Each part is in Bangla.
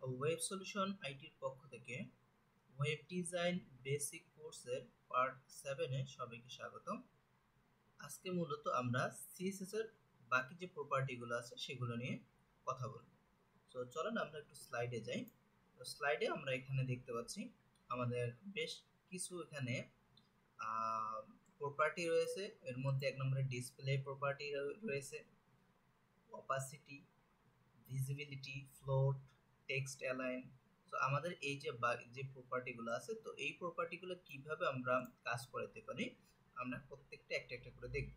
ওয়েব সলিউশন আইটির পক্ষ থেকে ওয়েব ডিজাইন বেসিক কোর্সের পার্ট 7 এ সবাইকে স্বাগতম। আজকে মূলত আমরা সিএসএস এর বাকি যে প্রপার্টিগুলো আছে সেগুলো নিয়ে কথা বলবো। তো চলেন আমরা একটু স্লাইডে যাই। তো স্লাইডে আমরা এখানে দেখতে পাচ্ছি আমাদের বেশ কিছু এখানে প্রপার্টি রয়েছে। এর মধ্যে এক নম্বরে ডিসপ্লে প্রপার্টি রয়েছে, opacity, visibility, float, text align. তো আমাদের এই যে প্রপার্টিগুলো আছে, তো এই প্রপার্টিগুলো কিভাবে আমরা কাজ করাতে পারি আমরা প্রত্যেকটা একটা একটা করে দেখব।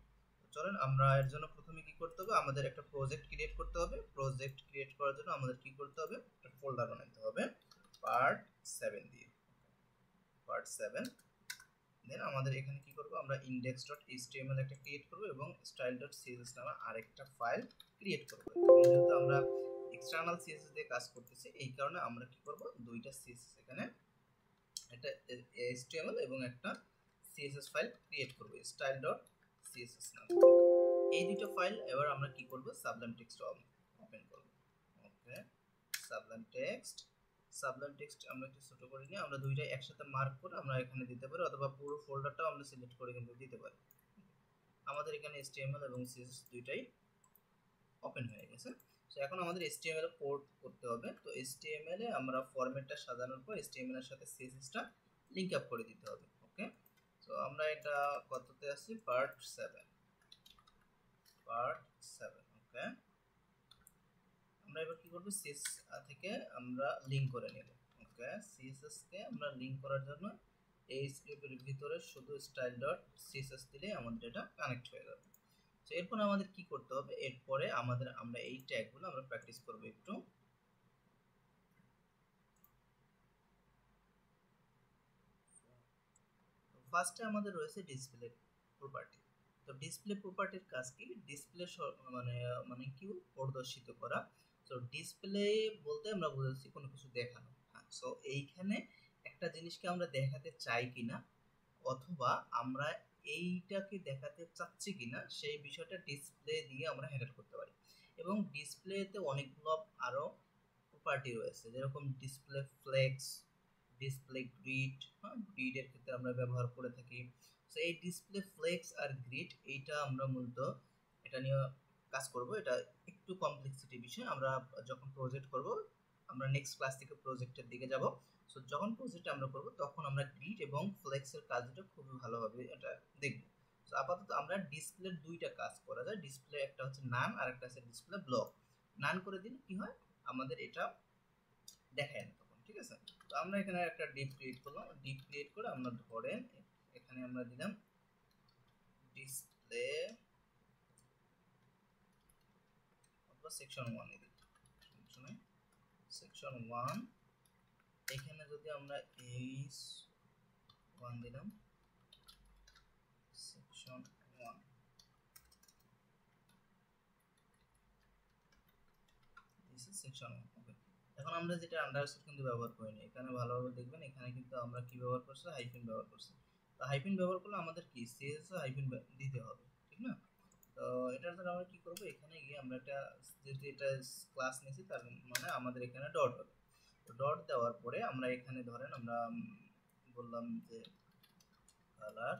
চলেন আমরা এর জন্য প্রথমে কি করতে হবে, আমাদের একটা প্রজেক্ট ক্রিয়েট করতে হবে। প্রজেক্ট ক্রিয়েট করার জন্য আমাদের কি করতে হবে, একটা ফোল্ডার বানাতে হবে পার্ট 7 দিয়ে, পার্ট 7। দেন আমাদের এখানে কি করব, আমরা index.html একটা ক্রিয়েট করব এবং style.css নামে আরেকটা ফাইল ক্রিয়েট করব। যেহেতু আমরা এক্সটার্নাল সিএসএস দিয়ে কাজ করতেছি, এই কারণে আমরা কি করব, দুইটা সিএসএস এখানে, একটা html এবং একটা সিএসএস ফাইল ক্রিয়েট করব style.css নামে। এই দুটো ফাইল এবার আমরা কি করব, সাবলাইম টেক্সট ওপেন করব। ওকে, সাবলাইম টেক্সট আমরা একটু ছোট করে নিয়ে আমরা দুইটা একসাথে মার্ক করে আমরা এখানে দিতে পারি, অথবা পুরো ফোল্ডারটাও আমরা সিলেক্ট করে কিন্তু দিতে পারি। আমাদের এখানে HTML এবং CSS দুইটাই ওপেন হয়ে গেছে। সো এখন আমাদের HTML কোড করতে হবে। তো HTML এ আমরা ফরম্যাটটা সাজানোর পর HTML এর সাথে CSS টা লিংক আপ করে দিতে হবে। ওকে, সো আমরা এটা কততে আছি, পার্ট 7, পার্ট 7। ওকে, আমরা এবার কি করব, CSS থেকে আমরা লিংক করে নেব। ওকে, CSS কে আমরা লিংক করার জন্য এই স্ক্রিপ্টের ভিতরে শুধু style.css দিলে আমাদের এটা কানেক্ট হয়ে যাবে। তো এরপর আমাদের কি করতে হবে, এরপরে আমরা এই ট্যাগগুলো আমরা প্র্যাকটিস করব একটু। ফার্স্টে আমাদের রয়েছে ডিসপ্লে প্রপার্টি। তো ডিসপ্লে প্রপার্টির কাজ কি, ডিসপ্লে মানে মানে কি প্রদর্শিত করা। তো ডিসপ্লে বলতে আমরা বুঝাচ্ছি কোনো কিছু দেখানো। হ্যাঁ, সো এইখানে একটা জিনিসকে আমরা দেখাতে চাই কিনা, অথবা আমরা এইটাকে দেখাতে চাচ্ছি কিনা, সেই বিষয়টা ডিসপ্লে দিয়ে আমরা হ্যান্ডেল করতে পারি। এবং ডিসপ্লেতে অনেকগুলো আরো প্রপার্টি রয়েছে, যেরকম ডিসপ্লে ফ্লেক্স, ডিসপ্লে গ্রিড। হ্যাঁ, গ্রিডের ক্ষেত্রে আমরা ব্যবহার করে থাকি। তো এই ডিসপ্লে ফ্লেক্স আর গ্রিড, এইটা আমরা মূলত এটা নিয়ে কাজ করব। এটা একটু কমপ্লেক্সিটি বিষয়, আমরা যখন প্রজেক্ট করব, আমরা নেক্সট ক্লাস থেকে প্রজেক্টের দিকে যাব। সো যখন প্রজেক্ট আমরা করব তখন আমরা গ্রিড এবং ফ্লেক্সের কাজটা খুবই ভালোভাবে এটা দেখব। তো আপাতত আমরা ডিসপ্লের দুইটা কাজ করা যায়, ডিসপ্লে একটা হচ্ছে নান আর একটা হচ্ছে ডিসপ্লে ব্লক। নান করে দিলে কি হয়, আমাদের এটা দেখায় না তখন। ঠিক আছে, তো আমরা এখানে একটা ডিপ ক্রিয়েট করলাম। ডিপ ক্রিয়েট করে আমরা ধরেন এখানে আমরা দিলাম ডিসপ্লে অথবা সেকশন 1 এ দিই, সেকশন 1। এখানে যদি আমরা h1 দিলাম, সেকশন 1, দিস ইজ সেকশন 1। ওকে, এখন আমরা যেটা আন্ডারস্কোর কিন্তু ব্যবহার করিনি, এখানে ভালোভাবে দেখবেন, এখানে কিন্তু আমরা কি ব্যবহার করছি, হাইফেন ব্যবহার করছি। তো হাইফেন ব্যবহার করলে আমাদের কি সিএস হাইফেন দিতে হবে, ঠিক না? তো এটার জন্য আমরা কি করব, এখানে গিয়ে আমরা এটা যেহেতু এটা ক্লাস নিয়েছি, তার মানে আমাদের এখানে ডট হবে। তো ডট দেওয়ার পরে আমরা এখানে ধরেন আমরা বললাম যে কালার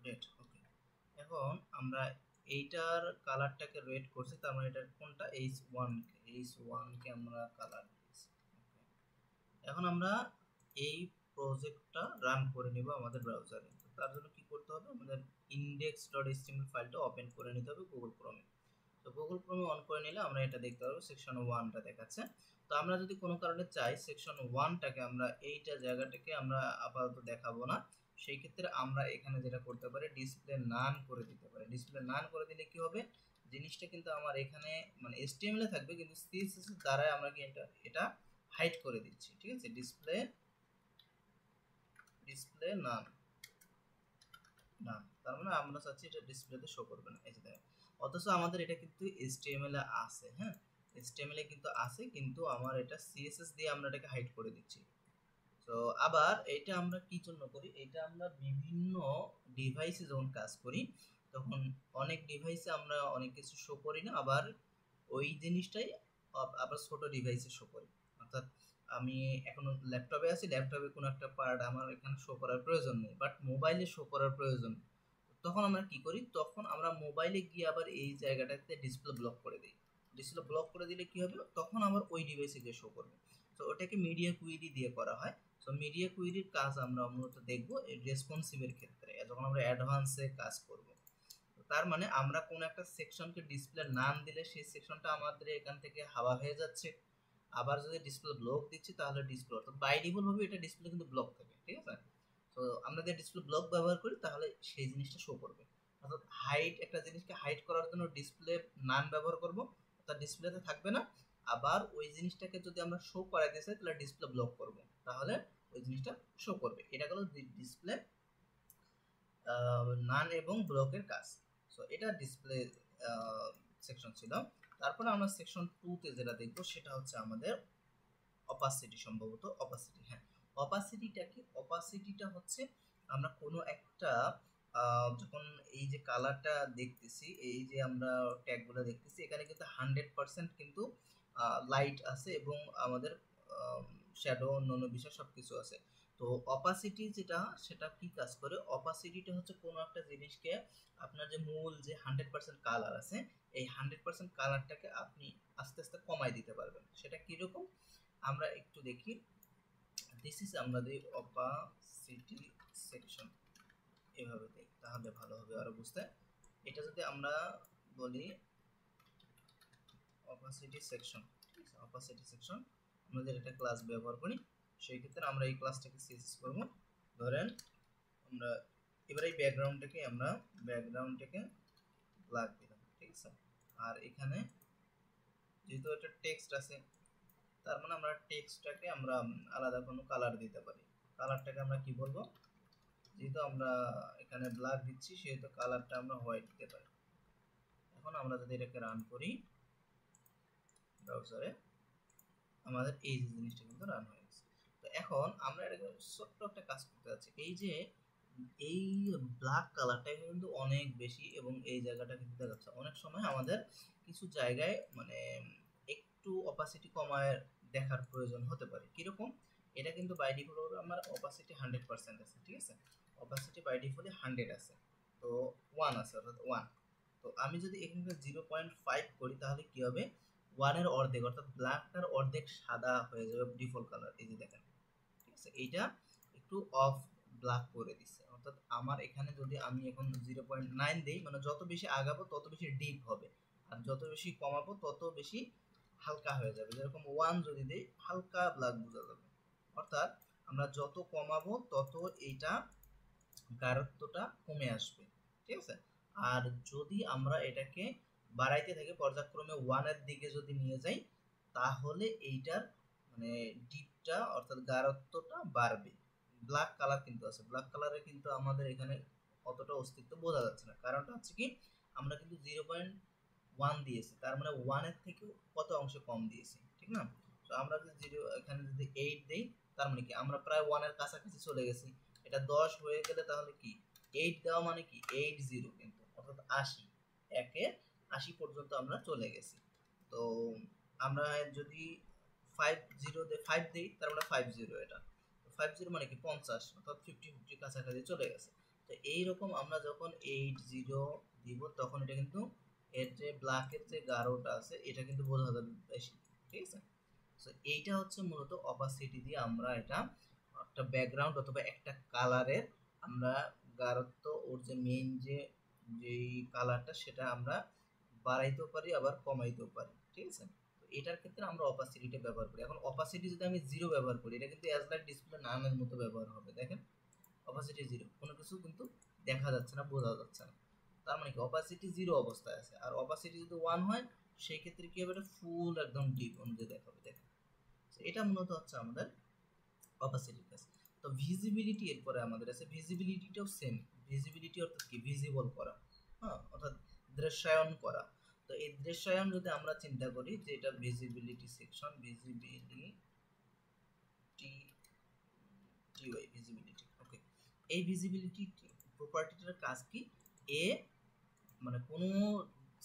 রেড। ওকে, এখন আমরা এইটার কালারটাকে রেড করছি, তার মানে এটার কোনটা, H1 কে আমরা কালার দিয়েছি। এখন আমরা এই প্রজেক্টটা রান করে নিব আমাদের ব্রাউজারে। তার জন্য কি করতে হবে, আমাদের index.html ফাইলটা ওপেন করে নিতে হবে গুগল ক্রোমে। তো গুগল ক্রোমে অন করে নিলে আমরা এটা দেখতে পারবো, সেকশন 1টা দেখাচ্ছে। তো আমরা যদি কোনো কারণে চাই সেকশন 1টাকে আমরা এইটা জায়গাটাকে আমরা আপাতত দেখাবো না, সেই ক্ষেত্রে আমরা এখানে যেটা করতে পারি, ডিসপ্লে নান করে দিতে পারি। ডিসপ্লে নান করে দিলে কি হবে, জিনিসটা কিন্তু আমার এখানে মানে HTML এ থাকবে, কিন্তু CSS এর দ্বারা আমরা কি এটা হাইড করে দিচ্ছি। ঠিক আছে, ডিসপ্লে নান, তার মানে আমরা চাচ্ছি এটা ডিসপ্লেতে শো করবে না, এই যে দেখেন। অথচ আমাদের এটা কিন্তু HTML এ আছে। হ্যাঁ, HTML এ কিন্তু আছে, কিন্তু আমার এটা CSS দিয়ে আমরা এটাকে হাইড করে দিচ্ছি। তো আবার এটা আমরা কি জন্য করি, এটা আমরা বিভিন্ন ডিভাইসে যখন কাজ করি তখন অনেক ডিভাইসে আমরা অনেক কিছু শো করি না, আবার ওই জিনিসটাই আবার ছোট ডিভাইসে শো করি। অর্থাৎ আমি এখন ল্যাপটপে আছি, ল্যাপটপে কোনো একটা পার্ট আমার এখানে শো করার প্রয়োজন নেই, বাট মোবাইলে শো করার প্রয়োজন। তখন আমরা কি করি, তখন আমরা মোবাইলে গিয়ে আবার এই জায়গাটাতে ডিসপ্লে ব্লক করে দিই। ডিসপ্লে ব্লক করে দিলে কি হবে, তখন আবার ওই ডিভাইসে গিয়ে শো করবে। তো ওটাকে মিডিয়া কুইরি দিয়ে করা হয়। সো মিডিয়া কুইরির কাজ আমরা মূলত দেখবো রেসপন্সিভের ক্ষেত্রে, যখন আমরা অ্যাডভান্সে কাজ করব। তার মানে আমরা কোন একটা সেকশনকে ডিসপ্লে নাম দিলে সেই সেকশনটা আমাদের এখান থেকে হাওয়া হয়ে যাচ্ছে, আবার যদি ডিসপ্লে ব্লক দিচ্ছি তাহলে ডিসপ্লে, তো বাই ডিফল্ট ভাবে এটা ডিসপ্লে কিন্তু ব্লক থাকে, ঠিক আছে। তো আমরা যদি ডিসপ্লে ব্লক ব্যবহার করি তাহলে সেই জিনিসটা শো করবে। অর্থাৎ হাইট, একটা জিনিসকে হাইড করার জন্য ডিসপ্লে নাম ব্যবহার করব, অর্থাৎ ডিসপ্লেতে থাকবে না। আবার ওই জিনিসটাকে যদি আমরা শো করাইতে চাই তাহলে ডিসপ্লে ব্লক করব, তাহলে ওই জিনিসটা শো করবে। এটা হলো ডিসপ্লে নান এবং ব্লকের কাজ। সো এটা ডিসপ্লে সেকশন ছিল। তারপরে আমরা সেকশন 2 তে যেটা দেখব সেটা হচ্ছে আমাদের অপাসিটি, সম্ভবত অপাসিটি। হ্যাঁ, অপাসিটিটা কি? অপাসিটিটা হচ্ছে আমরা কোনো একটা যখন এই যে কালারটা দেখতেছি, এই যে আমরা ট্যাগগুলো দেখতেছি, এখানে কিন্তু 100% কিন্তু লাইট আছে এবং আমাদের শ্যাডো অন্যান্য বিষয় সব কিছু আছে। তো অপাসিটি যেটা, সেটা কি কাজ করে? অপাসিটিটা হচ্ছে কোনো একটা জিনিসকে আপনার যে মূল যে 100% কালার আছে, এই 100% কালারটাকে আপনি আস্তে আস্তে কমাই দিতে পারবেন। সেটা কিরকম আমরা একটু দেখি। দিস ইজ আমরা দিই অপাসিটি সেকশন, এভাবে দিই তাহলে ভালো হবে আরো বুঝতে। এটা যদি আমরা বলি অপাসিটি সেকশন, ঠিক আছে, অপাসিটি সেকশন আমাদের একটা ক্লাস ব্যবহার করি, সেই ক্ষেত্রে আমরা এই ক্লাসটাকে সিএসএস করব। ধরেন আমরা এবার এই ব্যাকগ্রাউন্ডটাকে ব্ল্যাক দিলাম, ঠিক আছে। আর এখানে যেহেতু একটা টেক্সট আছে, তার মানে আমরা টেক্সটটাকে আমরা আলাদা কোনো কালার দিতে পারি। কালারটাকে আমরা কি বলবো, যেহেতু আমরা এখানে ব্ল্যাক দিচ্ছি সেহেতু কালারটা আমরা হোয়াইট দিতে পারি। এখন আমরা যদি এটাকে রান করি ব্রাউজারে, আমাদের এই যে জিনিসটা কিন্তু রান হয়ে গেছে। তো এখন আমরা এটাকে ছোট্ট একটা কাজ করতে যাচ্ছি। এই যে এই ব্ল্যাক কালারটা কিন্তু অনেক বেশি এবং এই জায়গাটা কিন্তু দেখা যাচ্ছে অনেক সময় আমাদের কিছু জায়গায় মানে একটু অপাসিটি কমায় দেখার প্রয়োজন হতে পারে। কিরকম? এটা কিন্তু বাই ডিফল্ট আমার অপাসিটি 100% আছে, ঠিক আছে। অপাসিটি বাই ডিফল্ট 100 আছে, তো 1 আছে, অর্থাৎ 1। তো আমি যদি এখানে 0.5 করি তাহলে কি হবে, 1 এর অর্ধেক, অর্থাৎ ব্ল্যাকটার অর্ধেক সাদা হয়ে যাবে ডিফল্ট কালার। এই যে দেখেন, ঠিক আছে, এইটা একটু অফ ব্ল্যাক করে দিচ্ছে। অর্থাৎ আমার এখানে যদি আমি এখন 0.9 দিই, মানে যত বেশি আগাবো তত বেশি ডিপ হবে, আর যত বেশি কমাবো তত বেশি হালকা হয়ে যাবে। যেরকম 1 যদি দিই, হালকা ব্ল্যাক বোঝা যাবে। অর্থাৎ আমরা যত কমাবো তত এইটা গাঢ়ত্বটা কমে আসবে, ঠিক আছে। আর যদি আমরা এটাকে বাড়াইতে থাকি পর্যায়ক্রমে 1 এর দিকে যদি নিয়ে যাই, তাহলে এইটার মানে ডিপটা অর্থাৎ গাঢ়ত্বটা বাড়বে। ব্ল্যাক কালার কিন্তু আছে, ব্ল্যাক কালারে কিন্তু আমাদের এখানে অতটা অস্তিত্ব বোঝা যাচ্ছে না। কারণটা হচ্ছে কি, আমরা কিন্তু 0.1 দিয়েছি, তার মানে 1 এর থেকে কত অংশে কম দিয়েছি, ঠিক না। তো আমরা যদি এখানে যদি 8 দেই, তার মানে কি আমরা প্রায় 1 এর কাছাকাছি চলে গেছি। এটা 10 হয়ে গেলে তাহলে কি 8 দেওয়া মানে কি 80, কিন্তু অর্থাৎ 80, একে 80 পর্যন্ত আমরা চলে গেছি। তো আমরা যদি 5 দেই, তার মানে 50, এটা 50 মানে কি 50, অর্থাৎ 50 কাছাকাছি চলে গেছে। তো এইরকম আমরা যখন 80 দিব তখন এটা কিন্তু এর যে ব্ল্যাকের যে গাঢ়টা আছে এটা কিন্তু বোঝা যাবে বেশি, ঠিক আছে। সো এইটা হচ্ছে মূলত অপাসিটি দিয়ে আমরা এটা একটা ব্যাকগ্রাউন্ড অথবা একটা কালারের আমরা গাঢ়ত্ব, ওর যে মেইন যে যেই কালারটা সেটা আমরা বাড়াইতেও পারি আবার কমাইতেও পারি, ঠিক আছে। তো এটার ক্ষেত্রে আমরা অপাসিটিটা ব্যবহার করি। এখন অপাসিটি যদি আমি 0 ব্যবহার করি, এটা কিন্তু অ্যাজ লাইক ডিসপ্লে নামের মতো ব্যবহার হবে। দেখেন অপাসিটি 0, কোনো কিছু কিন্তু দেখা যাচ্ছে না, বোঝা যাচ্ছে না। তার মানে কি অপাসিটি 0 অবস্থায় আছে। আর অপাসিটি যদি 1 হয় সেই ক্ষেত্রে কি হবে, এটা ফুল একদম ডিপ অনুযায়ী দেখাবে। দেখেন এটা মূলত হচ্ছে আমাদের অপাসিটির কাজ। তো ভিজিবিলিটি এরপরে আমাদের আছে, ভিজিবিলিটিটাও সেম। ভিজিবিলিটি অর্থাৎ কি, ভিজিবল করা, হ্যাঁ, অর্থাৎ দৃশ্যায়ন করা। তো এই দৃশ্যায়ন যদি আমরা চিন্তা করি যে এটা ভিজিবিলিটি সেকশন, ভিজিবিলিটি ভিজিবিলিটি, ওকে। এই ভিজিবিলিটি প্রপার্টিটার কাজ কি, এ মানে কোনো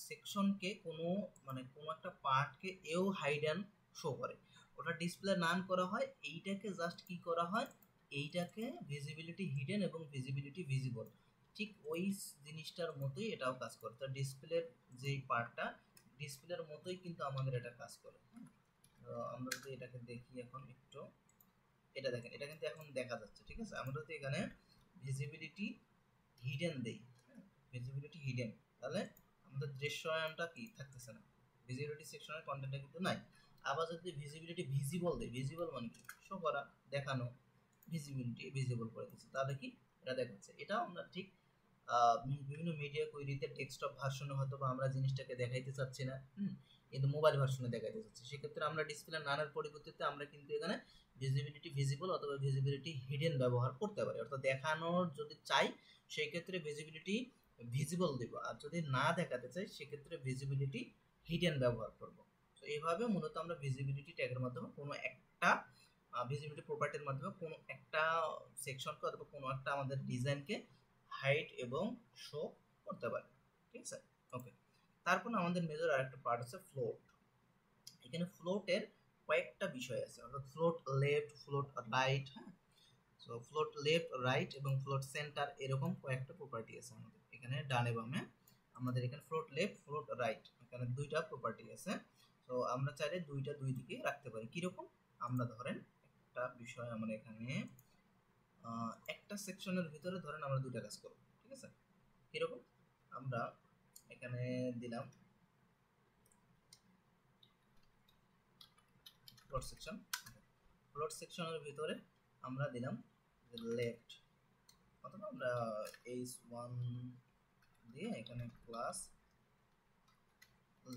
সেকশনকে কোনো মানে কোনো একটা পার্টকে এও হাইড অ্যান্ড শো করে। ওটা ডিসপ্লে নান করা হয়, এইটাকে জাস্ট কি করা হয়, এইটাকে ভিজিবিলিটি হিডেন এবং ভিজিবিলিটি ভিজিবল, ঠিক ওই জিনিসটার মতোই এটাও কাজ করে। তো ডিসপ্লের যেই পার্টটা ডিসপ্লের মতোই কিন্তু আমাদের এটা কাজ করে। তো আমরা যদি এটাকে দেখি এখন একটু, এটা দেখেন, এটা কিন্তু এখন দেখা যাচ্ছে, ঠিক আছে। আমরা যদি এখানে ভিজিবিলিটি হিডেন দেই, ভিজিবিলিটি হিডেন, তাহলে আমাদের দৃশ্যায়নটা কি থাকতেছে না, ভিজিবিলিটি সেকশনের কন্টেন্টটা কিন্তু নাই। আবার যদি ভিজিবিলিটি ভিজিবল দেই, ভিজিবল মানে কি, শো করা, দেখানো, ভিজিবিলিটি ভিজিবল করে দিচ্ছে, তাহলে কি এটা দেখাচ্ছে। এটাও আমরা ঠিক বিভিন্ন মিডিয়া কোয়েরিতে ডেস্কটপ ভার্সনে হয়তো বা আমরা জিনিসটাকে দেখাইতে চাচ্ছি না, কিন্তু মোবাইল ভার্সনে দেখাইতে চাচ্ছি, সেক্ষেত্রে আমরা ডিসপ্লে নানের পরিবর্তে আমরা কিন্তু এখানে ভিজিবিলিটি ভিজিবল অথবা ভিজিবিলিটি হিডেন ব্যবহার করতে পারি। অর্থাৎ দেখানোর যদি চাই সেই ক্ষেত্রে ভিজিবিলিটি ভিজিবল দেব, আর যদি না দেখাতে চাই সেক্ষেত্রে ভিজিবিলিটি হিডেন ব্যবহার করব। তো এইভাবে মূলত আমরা ভিজিবিলিটি ট্যাগের মাধ্যমে কোনো একটা ভিজিবিলিটি প্রপার্টির মাধ্যমে কোনো একটা সেকশনকে অথবা কোনো একটা আমাদের ডিজাইনকে হাইট এবং শো করতে পারি, ঠিক আছে। ওকে, তারপর আমাদের মেজর আরেকটা পার্ট আছে ফ্লোট। এখানে ফ্লোটের কয়েকটা বিষয় আছে, অর্থাৎ ফ্লোট লেফট, ফ্লোট রাইট, হ্যাঁ। সো ফ্লোট লেফট, রাইট এবং ফ্লোট সেন্টার, এরকম কয়েকটা প্রপার্টি আছে আমাদের এখানে ডানে বামে। আমাদের এখানে ফ্লোট লেফট, ফ্লোট রাইট, এখানে দুইটা প্রপার্টি আছে। তো আমরা চাইলে দুইটা দুই দিকে রাখতে পারি। কিরকম, আমরা ধরেন একটা বিষয় আমরা এখানে একটা সেকশনের ভিতরে ধরেন আমরা দুইটা কাজ করব, ঠিক আছে। কিরকম, আমরা এখানে দিলাম ফ্লোট সেকশন, ফ্লোট সেকশনের ভিতরে আমরা দিলাম লেফট, অথবা আমরা h1 দিয়ে এখানে class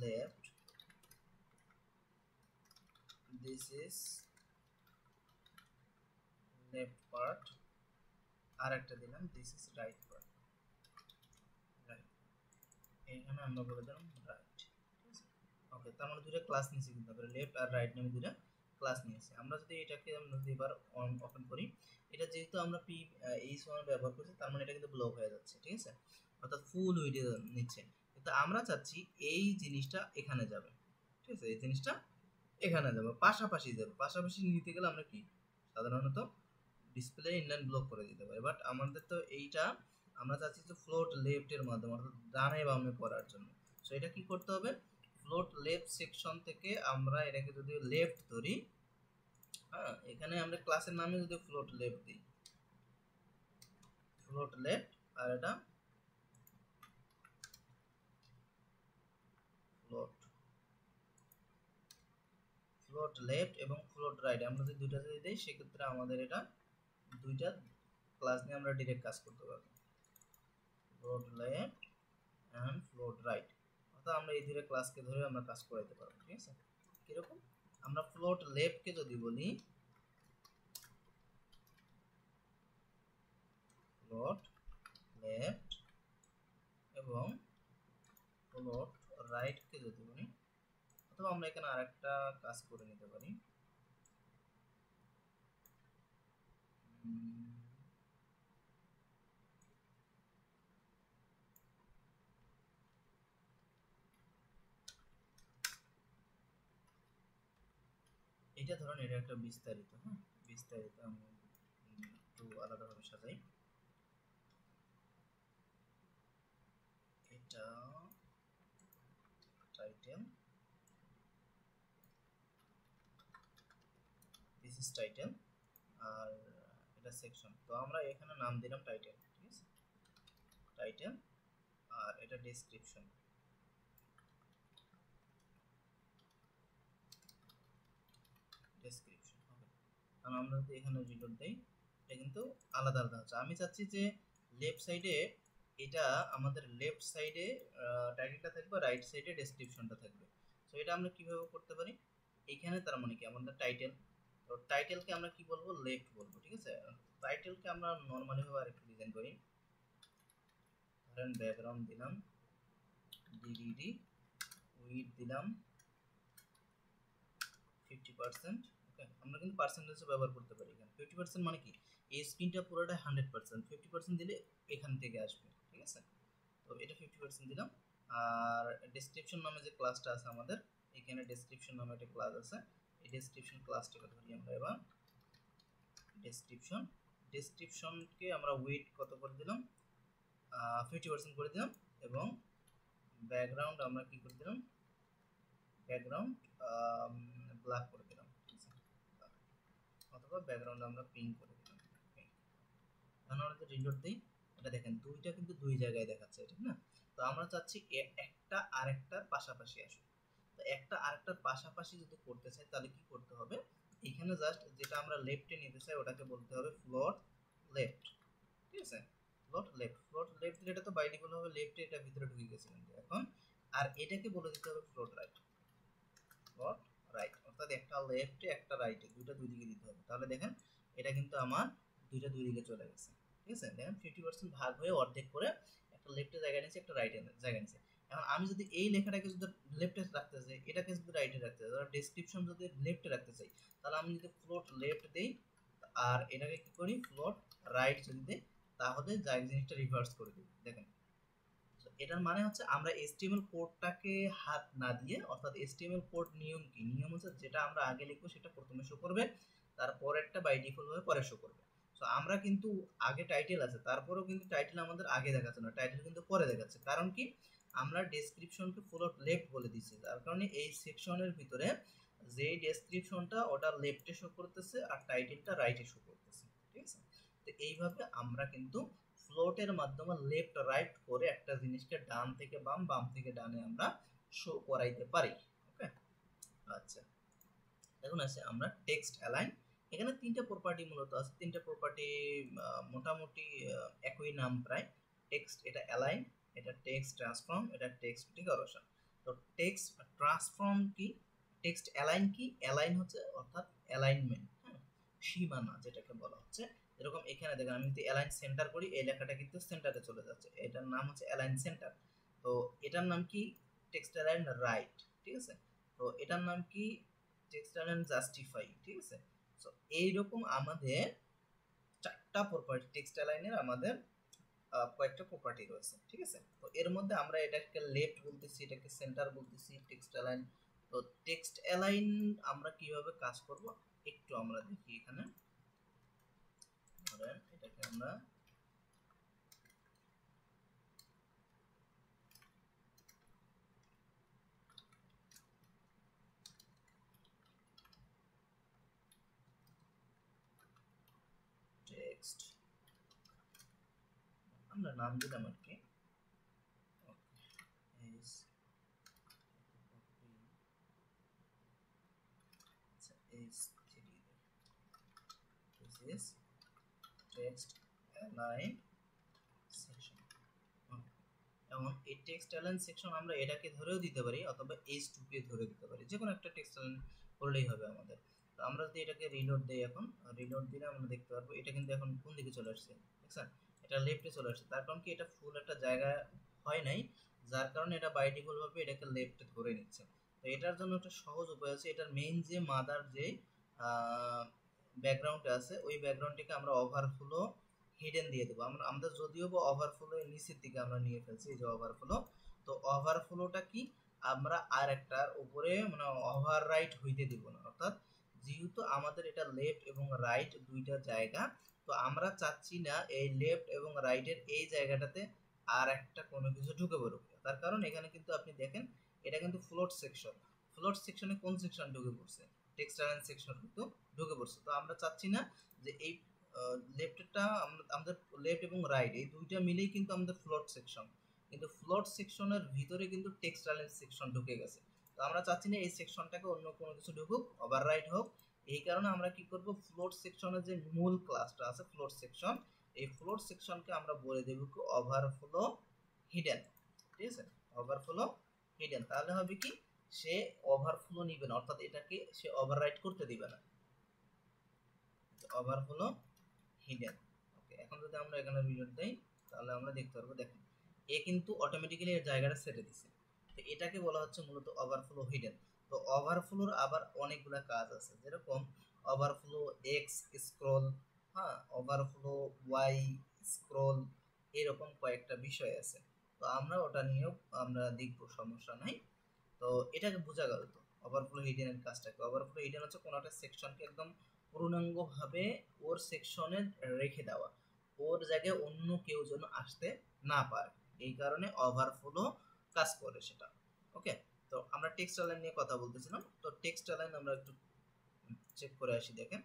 left, this is left part, আর একটা দিলাম this is right part, right, এখানে আমরা বলে দিলাম রাইট, ঠিক আছে। ওকে, তার মানে দুইটা ক্লাস নিয়েছি, কিন্তু আমরা লেফট আর রাইট নামে দুইটা ক্লাস নিয়েছি। আমরা যদি এটাকে আমরা যদি এবার অন ওপেন করি, এটা যেহেতু আমরা পি h1 ব্যবহার করছি, তার মানে এটা কিন্তু ব্লক হয়ে যাচ্ছে, ঠিক আছে, অর্থাৎ ফুল উইডথ নিচ্ছে। কিন্তু আমরা চাচ্ছি এই জিনিসটা এখানে যাবে, ঠিক আছে, এই জিনিসটা এখানে যাবে, পাশাপাশি যাবে। পাশাপাশি নিতে গেলে আমরা কি সাধারণত ডিসপ্লে ইনলাইন ব্লক করে দিতে পারি, বাট আমাদের তো এইটা আমরা চাচ্ছি যে ফ্লোট লেফট এর মাধ্যমে, অর্থাৎ ডানে বামে করার জন্য। সো এটা কি করতে হবে, ফ্লোট লেফট সেকশন থেকে আমরা এটাকে যদি লেফট ধরি, হ্যাঁ, এখানে আমরা ক্লাসের নামে যদি ফ্লোট লেফট দিই, ফ্লোট লেফট, আর এটা ফ্লোট, ফ্লোট লেফট এবং ফ্লোট রাইট, আমরা যদি দুইটা যদি দিই সেক্ষেত্রে আমাদের এটা দুইটা ক্লাস নিয়ে আমরা ডিরেক্ট কাজ করতে পারবো, float left and float right, অর্থাৎ আমরা এই দুইটা ক্লাসকে ধরে আমরা কাজ করাইতে পারবো, ঠিক আছে। কিরকম, আমরা ফ্লোট লেফট কে যদি বলি ফ্লোট লেফট এবং ফ্লোট রাইট কে যদি বলি, অথবা আমরা এখানে আরেকটা কাজ করে নিতে পারি, এটা ধরেন এটা একটা বিস্তারিত, হ্যাঁ, বিস্তারিত আমি একটু আলাদাভাবে সাজাই, এটা টাইটেল, দিস ইজ টাইটেল, আর এটা সেকশন। তো আমরা এখানে নাম দিলাম টাইটেল, ঠিক আছে, টাইটেল, আর এটা ডেসক্রিপশন, ডেসক্রিপশন হবে। কারণ আমরা যদি এখানে রিলোড দেই, এটা কিন্তু আলাদা আলাদা হচ্ছে। আমি চাচ্ছি যে লেফট সাইডে এটা আমাদের লেফট সাইডে টাইটেলটা থাকবে, রাইট সাইডে ডেসক্রিপশনটা থাকবে। সো এটা আমরা কিভাবে করতে পারি, এখানে তার মানে কি আমাদের টাইটেল, তো টাইটেলকে আমরা কি বলবো, লেফট বলবো, ঠিক আছে। টাইটেলকে আমরা নরমালি ভাবে আরেকটু ডিজাইন করি, ধরেন ব্যাকগ্রাউন্ড দিলাম ডিডিডি, উইড দিলাম 50%, ওকে। আমরা কিন্তু পার্সেন্টেজও ব্যবহার করতে পারি এখানে। 50% মানে কি, এই স্ক্রিনটা পুরোটা 100%, 50% দিলে এখান থেকে আসবে, ঠিক আছে। তো এটা 50% দিলাম। আর ডেসক্রিপশন নামে যে ক্লাসটা আছে আমাদের, এখানে ডেসক্রিপশন নামে একটা ক্লাস আছে, এই ডেসক্রিপশন ক্লাসটাকে ধরি আমরা এবার। ডেসক্রিপশনকে আমরা ওয়েট কত করে দিলাম, 50% করে দিলাম, এবং ব্যাকগ্রাউন্ড আমরা কি করে দিলাম, ব্যাকগ্রাউন্ড ব্ল্যাক করে দিলাম, অথবা ব্যাকগ্রাউন্ড আমরা পিঙ্ক করে দিলাম। এখন আমরা যদি রিলোড দিই, এটা দেখেন দুইটা কিন্তু দুই জায়গায় দেখাচ্ছে, ঠিক না? তো আমরা চাচ্ছি একটা আরেকটার পাশাপাশি আসুক। তো একটা আরেকটার পাশাপাশি যদি করতে চাই তাহলে কি করতে হবে, এখানে জাস্ট যেটা আমরা লেফটে নিতে চাই ওটাকে বলতে হবে ফ্লোট লেফট, ঠিক আছে? ফ্লোট লেফট দিলে এটা তো বাই ডিফল্ট হবে লেফটে, এটা ভিতরে ঢুকে গেছে কিন্তু এখন। আর এটাকে বলে দিতে হবে ফ্লোট রাইট, অর্থাৎ একটা লেফটে একটা রাইটে, দুইটা দুই দিকে দিতে হবে। তাহলে দেখেন এটা কিন্তু আমার দুইটা দুই দিকে চলে গেছে, ঠিক আছে? দেখেন 50% ভাগ হয়ে অর্ধেক করে একটা লেফটে জায়গা নিচ্ছে, একটা রাইটে জায়গা নিচ্ছে। এখন আমি যদি এই লেখাটাকে যদি লেফটে রাখতে চাই, এটাকে যদি রাইটে রাখতে চাই, ধরো ডেসক্রিপশন যদি লেফটে রাখতে চাই, তাহলে আমি যদি ফ্লোট লেফট দেই আর এটাকে কি করি ফ্লোট রাইট যদি দেই, তাহলে জিনিসটা রিভার্স করে দিই। দেখেন এটার মানে হচ্ছে আমরা HTML কোডটাকে হাত না দিয়ে, অর্থাৎ HTML কোড নিয়ম কি, নিয়ম হচ্ছে যেটা আমরা আগে লিখবো সেটা প্রথমে শো করবে, তারপরেরটা বাই ডিফল্ট ভাবে পরে শো করবে। সো আমরা কিন্তু আগে টাইটেল আছে, তারপরেও কিন্তু টাইটেল আমাদের আগে দেখাচ্ছে না, টাইটেল কিন্তু পরে দেখাচ্ছে। কারণ কি, আমরা ডেসক্রিপশনকে ফ্লোট লেফট বলে দিয়েছি, যার কারণে এই সেকশনের ভিতরে যে ডেসক্রিপশনটা ওটা লেফটে শো করতেছে আর টাইটেলটা রাইটে শো করতেছে, ঠিক আছে? তো এইভাবে আমরা কিন্তু ফ্লোটের মাধ্যমে লেফট রাইট করে একটা জিনিসকে ডান থেকে বাম, বাম থেকে ডানে আমরা শো করাইতে পারি। ওকে, আচ্ছা এখন আছে আমরা টেক্সট অ্যালাইন। এখানে তিনটা প্রপার্টি মূলত আছে, তিনটা প্রপার্টি মোটামুটি একই নাম প্রায়। টেক্সট এটা অ্যালাইন, এটা টেক্সট ট্রান্সফর্ম, এটা টেক্সট ডেকোরেশন। তো টেক্সট ট্রান্সফর্ম কি, টেক্সট অ্যালাইন কি, অ্যালাইন হচ্ছে অর্থাৎ অ্যালাইনমেন্ট, হ্যাঁ, সীমানা যেটাকে বলা হচ্ছে। এরকম এখানে দেখেন আমি যদি অ্যালাইন সেন্টার করি, এই লেখাটা কিন্তু সেন্টারে চলে যাচ্ছে, এটার নাম হচ্ছে অ্যালাইন সেন্টার। তো এটার নাম কি, টেক্সট অ্যালাইন রাইট, ঠিক আছে? তো এটার নাম কি, টেক্সট অ্যালাইন জাস্টিফাই, ঠিক আছে? সো এইরকম আমাদের চারটা প্রপার্টি টেক্সট অ্যালাইনের আমাদের কয়েকটা প্রপার্টি রয়েছে, ঠিক আছে? তো এর মধ্যে আমরা এটাকে লেফট বলতেছি, এটাকে সেন্টার বলতেছি, টেক্সট অ্যালাইন। তো টেক্সট অ্যালাইন আমরা কিভাবে কাজ করব একটু আমরা দেখি। এখানে ধরেন এটাকে আমরা টেক্সট, আমরা নাম দিলাম আর কি টেক্সট অ্যালাইন সেকশন। এবং এই টেক্সট অ্যালাইন সেকশন আমরা এটাকে ধরেও দিতে পারি অথবা H2 কে ধরে দিতে পারি, যে কোনো একটা টেক্সট অ্যালাইন করলেই হবে আমাদের। তো আমরা যদি এটাকে রিলোড দেই, এখন রিলোড দিলে আমরা দেখতে পারবো এটা কিন্তু এখন কোন দিকে চলে আসছে, দেখছেন? এটা লেফটে চলে আসছে, তার কারণ কি এটা ফুল একটা জায়গা হয় নাই, যার কারণে এটা বাই ডিফল্ট ভাবে এটাকে লেফটে ধরে নিচ্ছে। তো এটার জন্য একটা সহজ উপায় আছে, এটার মেইন যে মাদার যে ব্যাকগ্রাউন্ড আছে, ওই ব্যাকগ্রাউন্ডটিকে আমরা ওভারফ্লো হিডেন দিয়ে দেবো। আমরা আমাদের যদিও বা ওভারফ্লো নিচের দিকে আমরা নিয়ে ফেলছি, এই যে ওভারফ্লো। তো ওভারফ্লোটা কি, আমরা আর একটার উপরে মানে ওভার রাইট হইতে দিব না, অর্থাৎ যেহেতু আমাদের এটা লেফট এবং রাইট দুইটা জায়গা, তো আমরা চাচ্ছি না এই লেফট এবং রাইটের এই জায়গাটাতে আর একটা কোনো কিছু ঢুকে পড়ুক। তার কারণ এখানে কিন্তু আপনি দেখেন এটা কিন্তু ফ্লোট সেকশন, ফ্লোট সেকশনে কোন সেকশন ঢুকে পড়ছে, টেক্সট অ্যালাইন সেকশন কিন্তু ঢুকে পড়ছে। তো আমরা চাচ্ছি না যে এই লেফটটা আমাদের লেফট এবং রাইট এই দুইটা মিলেই কিন্তু আমাদের ফ্লোট সেকশন, কিন্তু ফ্লোট সেকশনের ভিতরে কিন্তু টেক্সট অ্যালাইন সেকশন ঢুকে গেছে। তো আমরা চাচ্ছি না এই সেকশনটাকে অন্য কোনো কিছু ঢুকুক, ওভাররাইট হোক। এই কারণে আমরা কি করব, ফ্লোট সেকশনের যে মূল ক্লাসটা আছে ফ্লোট সেকশন, এই ফ্লোট সেকশনকে আমরা বলে দেব কি ওভারফ্লো হিডেন, ঠিক আছে? ওভারফ্লো হিডেন, তাহলে হবে কি সে ওভারফ্লো নিবে না, অর্থাৎ এটাকে সে ওভাররাইট করতে দিবে না, ওভারফ্লো হিডেন। ওকে, এখন যদি আমরা এখানে রিলোড দেই তাহলে আমরা দেখতে পারবো, দেখেন এ কিন্তু অটোমেটিক্যালি এর জায়গাটা সেটে দিছে। তো এটাকে বলা হচ্ছে মূলত ওভারফ্লো হিডেন। তো ওভারফ্লোর আবার অনেকগুলা কাজ আছে, যেরকম ওভারফ্লো এক্স স্ক্রল, হ্যাঁ, ওভারফ্লো ওয়াই স্ক্রল, এরকম কয়েকটা বিষয় আছে। তো আমরা ওটা নিয়েও আমরা দেখবো, সমস্যা নাই। তো এটাকে বোঝা গেল। তো ওভারফ্লো হিডেনের কাজটা কি? ওভারফ্লো হিডেন হচ্ছে কোনো একটা সেকশনকে একদম পূর্ণাঙ্গভাবে ওর সেকশনে রেখে দেওয়া, ওর জায়গায় অন্য কেউ যেন আসতে না পারে, এই কারণে ওভারফ্লো কাজ করে সেটা। ওকে, তো আমরা টেক্সট অ্যালাইন নিয়ে কথা বলতেছিলাম। তো টেক্সট অ্যালাইন আমরা একটু চেক করে আসি। দেখেন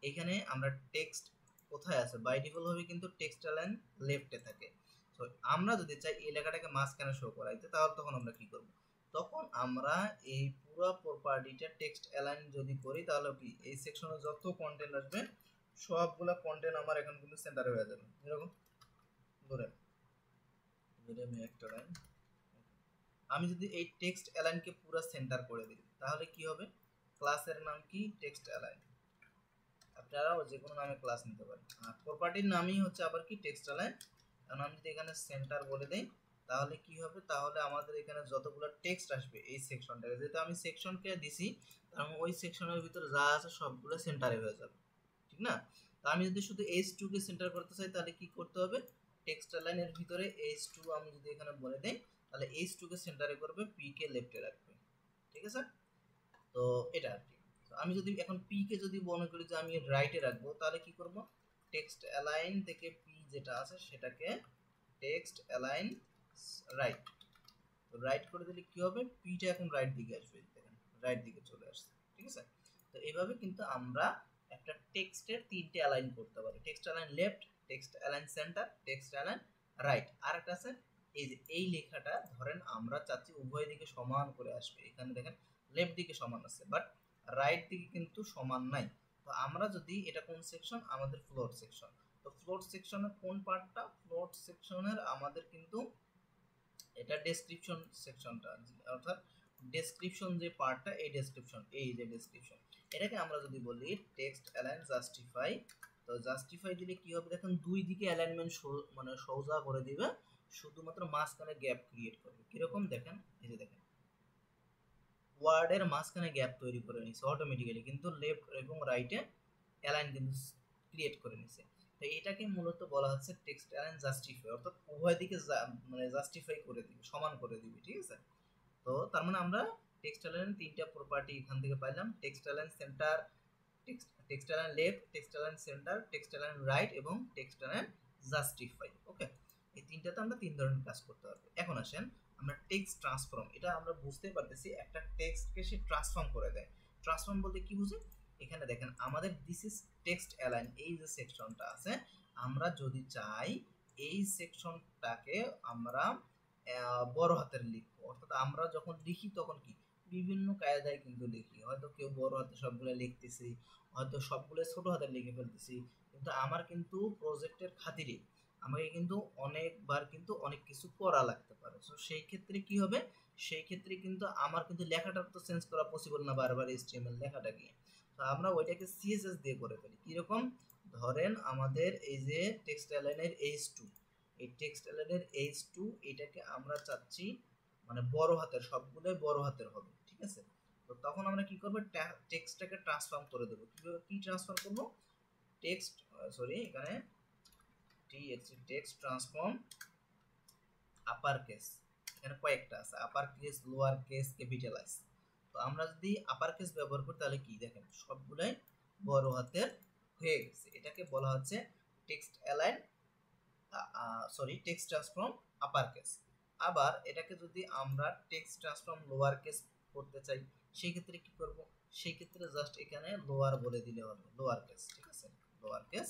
এখানে আমরা টেক্সট কোথায় আছে, বাই ডিফল্ট ভাবে কিন্তু টেক্সট অ্যালাইন লেফটে থাকে। তো আমরা যদি চাই এই লেখাটাকে মাঝখানে শো করাইতে, তাহলে তখন আমরা কি করব, তখন আমরা এই পুরো প্রপার্টিটা টেক্সট অ্যালাইন যদি করি, তাহলে কি এই সেকশনে যত কন্টেন্ট আসবে সবগুলা কন্টেন্ট আমার এখন কিন্তু সেন্টারে হয়ে যাবে। এরকম ধরে আমি একটা লাইন, আমি যদি এই টেক্সট অ্যালাইনকে পুরো সেন্টার করে দিই, তাহলে কি হবে, ক্লাসের নাম কি, টেক্সট অ্যালাইন, আপনারাও যে কোনো নামে ক্লাস নিতে পারেন। আর প্রপার্টির নামই হচ্ছে আবার কি, টেক্সট অ্যালাইন। কারণ আমি যদি এখানে সেন্টার বলে দেই, তাহলে কি হবে, তাহলে আমাদের এখানে যতগুলো টেক্সট আসবে এই সেকশনটাকে, যেহেতু আমি সেকশনকে দিছি, তার মানে ওই সেকশনের ভিতরে যা আছে সবগুলো সেন্টারে হয়ে যাবে, ঠিক না? তো আমি যদি শুধু H2 কে সেন্টার করতে চাই, তাহলে কি করতে হবে, টেক্সট অ্যালাইনের ভিতরে H2 আমি যদি এখানে বলে দেই, তাহলে H2 কে সেন্টারে করবে, P কে লেফটে রাখবে, ঠিক আছে? তো এটা আর কি। আমি যদি এখন পি কে যদি মনে করি যে আমি রাইটে রাখবো, তাহলে কি করব, টেক্সট অ্যালাইন থেকে পি যেটা আছে সেটাকে টেক্সট অ্যালাইন রাইট, তো রাইট করে দিলে কি হবে, পিটা এখন রাইট দিকে আসবে, দেখেন রাইট দিকে চলে আসছে, ঠিক আছে? তো এইভাবে কিন্তু আমরা একটা টেক্সটের তিনটে অ্যালাইন করতে পারি, text align left, text align centre, text align right. আর একটা আছে এই যে এই লেখাটা ধরেন আমরা চাচ্ছি উভয় দিকে সমান করে আসবে, এখানে দেখেন লেফট দিকে সমান আছে, বাট রাইট দিকে কিন্তু সমান নাই। তো আমরা যদি, এটা কোন সেকশন, আমাদের ফ্লোট সেকশন, তো ফ্লোট সেকশনের কোন পার্টটা, ফ্লোট সেকশনের আমাদের কিন্তু এটা ডেসক্রিপশন সেকশনটা, অর্থাৎ ডেসক্রিপশন যে পার্টটা, এই ডেসক্রিপশন, এই যে ডেসক্রিপশন, এটাকে আমরা যদি বলি টেক্সট অ্যালাইন জাস্টিফাই, তো জাস্টিফাই দিলে কি হবে, দেখেন দুই দিকে অ্যালাইনমেন্ট মানে সোজা করে দিবে, শুধুমাত্র মাঝখানে গ্যাপ ক্রিয়েট করবে। কিরকম দেখেন, এই যে দেখেন ওয়ার্ডের মাঝখানে গ্যাপ তৈরি করে নিছে অটোমেটিক্যালি, কিন্তু লেফট এবং রাইটে অ্যালাইন কিন্তু ক্রিয়েট করে নিছে। তো এটাকে মূলত বলা হচ্ছে টেক্সট অ্যালাইন জাস্টিফাই, অর্থাৎ উভয় দিকে মানে জাস্টিফাই করে দিবে, সমান করে দিবে, ঠিক আছে? তো তার মানে আমরা টেক্সট অ্যালাইন তিনটা প্রপার্টি এখান থেকে পাইলাম, text align centre, text align left, text align centre, text align right এবং টেক্সট অ্যালাইন জাস্টিফাই। ওকে, এই তিনটাতে আমরা তিন ধরনের কাজ করতে পারবো। এখন আসেন আমরা টেক্সট ট্রান্সফর্ম, এটা আমরা বুঝতে পারতেছি একটা টেক্সটকে সে ট্রান্সফর্ম করে দেয়। ট্রান্সফর্ম বলতে কি বুঝে, এখানে দেখেন আমাদের দিস ইজ টেক্সট অ্যালাইন, এই যে সেকশনটা আছে, আমরা যদি চাই এই সেকশনটাকে আমরা বড় হাতের লিখবো, অর্থাৎ আমরা যখন লিখি তখন কি বিভিন্ন কায়দায় কিন্তু লিখি, হয়তো কেউ বড় হাতে সবগুলো লিখতেছি, হয়তো সবগুলো ছোট হাতে লিখে ফেলতেছি, কিন্তু আমার কিন্তু প্রজেক্টের খাতিরে আমাকে কিন্তু অনেকবার কিন্তু অনেক কিছু করা লাগতে পারে। সো সেই ক্ষেত্রে কি হবে, সেই ক্ষেত্রে কিন্তু আমার কিন্তু লেখাটা তো চেঞ্জ করা পসিবল না বারবার এইচটিএমএল লেখাটা গিয়ে, তো আমরা ওইটাকে সিএসএস দিয়ে করে ফেলি। কিরকম, ধরেন আমাদের এই যে টেক্সট অ্যালাইনের H2, এই টেক্সট অ্যালাইনের H2 এটাকে আমরা চাচ্ছি মানে বড় হাতের, সবগুলোই বড় হাতের হবে, ঠিক আছে? তো তখন আমরা কি করব, টেক্সটটাকে ট্রান্সফর্ম করে দেব। কিভাবে, কি ট্রান্সফর্ম করব, টেক্সট, সরি এখানে টেক্সট ট্রান্সফর্ম আপার কেস, এখানে কয়েকটা আছে, upper case, lower case, capitalise. তো আমরা যদি আপার কেস ব্যবহার করি, তাহলে কি দেখেন সবগুলাই বড় হাতের হয়ে গেছে, এটাকে বলা হচ্ছে text align, sorry text transform upper case. আবার এটাকে যদি আমরা টেক্সট ট্রান্সফর্ম লোয়ার কেস করতে চাই, সেই ক্ষেত্রে কি করব, সেই ক্ষেত্রে জাস্ট এখানে লোয়ার বলে দিলে হবে, লোয়ার কেস, ঠিক আছে, লোয়ার কেস,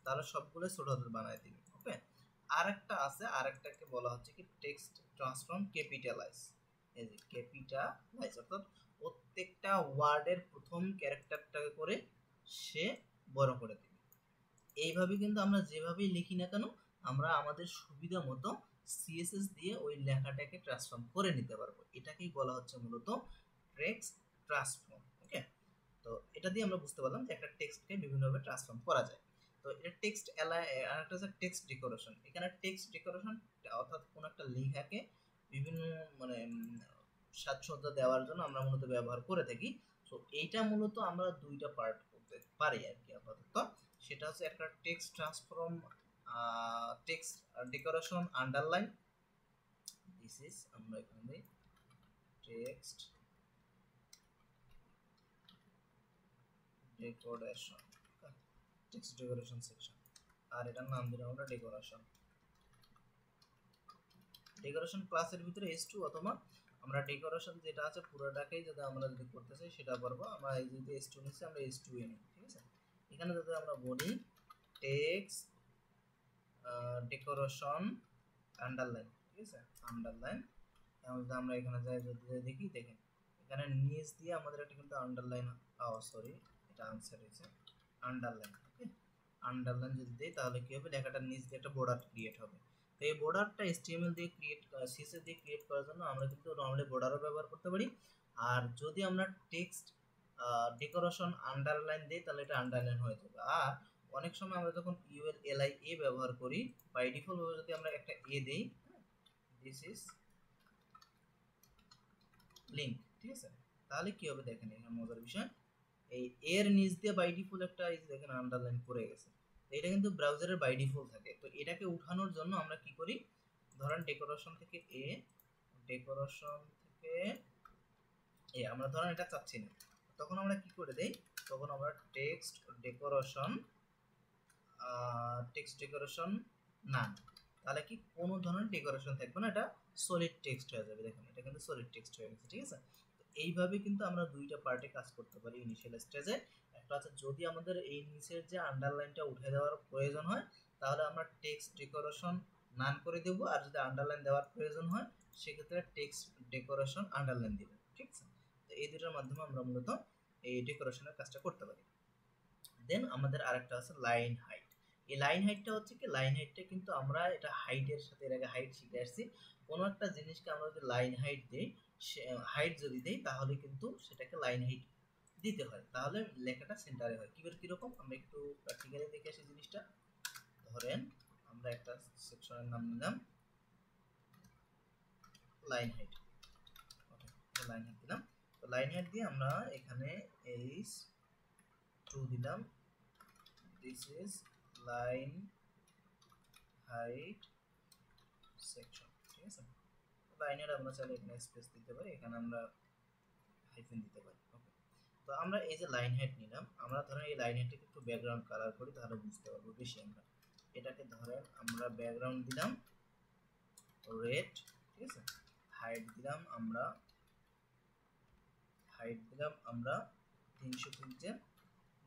তাহলে সবগুলো ছোট হাতের বানায় দিবে। ওকে, আরেকটা আছে, আরেকটাকে বলা হচ্ছে কি টেক্সট ট্রান্সফর্ম ক্যাপিটালাইজ, এই যে ক্যাপিটালাইজ, অর্থাৎ প্রত্যেকটা ওয়ার্ডের প্রথম ক্যারেক্টারটাকে করে সে বড় করে দিবে। এইভাবে কিন্তু আমরা যেভাবেই লিখি না কেন, আমরা আমাদের সুবিধা মতো সিএসএস দিয়ে ওই লেখাটাকে ট্রান্সফর্ম করে নিতে পারবো। এটাকেই বলা হচ্ছে মূলত টেক্সট ট্রান্সফর্ম। ওকে, তো এটা দিয়ে আমরা বুঝতে পারলাম যে একটা টেক্সটকে বিভিন্নভাবে ট্রান্সফর্ম করা যায়। তো এটা টেক্সট আরেকটা হচ্ছে টেক্সট ডেকোরেশন। এখানে টেক্সট ডেকোরেশন অর্থাৎ কোন একটা লেখাকে বিভিন্ন মানে সাজসজ্জা দেওয়ার জন্য আমরা মূলত ব্যবহার করে থাকি। তো এইটা মূলত আমরা দুইটা পার্ট করতে পারি আর কি আপাতত। সেটা হচ্ছে একটা text transform, text decoration underline, this is আমরা এখানে text decoration, text decoration section, আর এটার নাম দিলাম আমরা ডেকোরেশন। ডেকোরেশন ক্লাসের ভিতরে s2 অথবা আমরা ডেকোরেশন যেটা আছে পুরোটাকেই যদি আমরা যদি করতে চাই সেটা পারবো। আমরা এই যদি s2 নিচ্ছি আমরা s2 এ নিই, ঠিক আছে। এখানে যদি আমরা বলি টেক্সট ডেকোরেশন আন্ডারলাইন, ঠিক আছে, আন্ডারলাইন। এখন যদি আমরা এখানে যাই যদি দেখি, দেখেন এখানে নিচ দিয়ে আমাদের একটা কিন্তু আন্ডারলাইন, সরি এটা আনসার হয়েছে আন্ডারলাইন। ওকে, আন্ডারলাইন যদি দেই তাহলে কি হবে, লেখাটার নিচ দিয়ে একটা বর্ডার ক্রিয়েট হবে। তো এই বর্ডারটা HTML দিয়ে ক্রিয়েট, CSS দিয়ে ক্রিয়েট করার জন্য আমরা কিন্তু নরমালি বর্ডারও ব্যবহার করতে পারি। আর যদি আমরা টেক্সট ডেকোরেশন আন্ডারলাইন দিই তাহলে এটা আন্ডারলাইন হয়ে যাবে। আর অনেক সময় আমরা যখন ULLIA ব্যবহার করি, বাই ডিফল্ট ভাবে যদি আমরা একটা এ দেই, দিস ইজ লিংক, ঠিক আছে, তাহলে কি হবে দেখেন এখানে মজার বিষয়, এই এর নিচ দিয়ে বাই ডিফল্ট একটা এই যে দেখেন আন্ডারলাইন পড়ে গেছে। তো এটা কিন্তু ব্রাউজারের বাই ডিফল্ট থাকে। তো এটাকে উঠানোর জন্য আমরা কি করি, ধরেন ডেকোরেশন থেকে ডেকোরেশন থেকে আমরা ধরেন এটা চাচ্ছি না, তখন আমরা কি করে দেই, তখন আমরা টেক্সট ডেকোরেশন না, তাহলে কি কোনো ধরনের ডেকোরেশন থাকবে না, এটা সলিড টেক্সট হয়ে যাবে। দেখুন এটা কিন্তু সলিড টেক্সট হয়ে গেছে, ঠিক আছে। তো এইভাবে কিন্তু আমরা দুইটা পার্টে কাজ করতে পারি ইনিশিয়াল স্টেজে। একটা আছে যদি আমাদের এই নিচের যে আন্ডারলাইনটা উঠে দেওয়ার প্রয়োজন হয় তাহলে আমরা টেক্সট ডেকোরেশন নান করে দেবো, আর যদি আন্ডারলাইন দেওয়ার প্রয়োজন হয় সেক্ষেত্রে টেক্সট ডেকোরেশন আন্ডারলাইন দেবো, ঠিক আছে। তো এই দুটোর মাধ্যমে আমরা মূলত এই ডেকোরেশনের কাজটা করতে পারি। দেন আমাদের আরেকটা আছে লাইন হাইট। এই লাইন হাইটটা হচ্ছে কি, লাইন হাইটটা কিন্তু আমরা এটা হাইটের সাথে এর আগে হাইট শিখে আসছি। কোনো একটা জিনিসকে আমরা যদি লাইন হাইট দিই, হাইট যদি দেই তাহলে কিন্তু সেটাকে লাইন হাইট দিতে হয়, তাহলে লেখাটা সেন্টারে হয়। কিরকম আমরা একটু প্র্যাকটিক্যালি দেখে আসি জিনিসটা। ধরেন আমরা একটা সেকশনের নাম নিলাম লাইন হাইট, ওকে, লাইন হাইট দিলাম। তো লাইন হাইট দিয়ে আমরা এখানে h2 দিলাম, this is line height section, ঠিক আছে। লাইনের আমরা চাইলে এখানে স্পেস দিতে পারি, এখানে আমরা হাইফেন দিতে পারি। ওকে, তো আমরা এই যে লাইন হাইট নিলাম, আমরা ধরেন এই লাইন হাইটটাকে একটু ব্যাকগ্রাউন্ড কালার করি তাহলে বুঝতে পারবো বেশি। আমরা এটাকে ধরেন আমরা ব্যাকগ্রাউন্ড দিলাম রেড, ঠিক আছে, হাইট দিলাম আমরা 300 পিক্সেল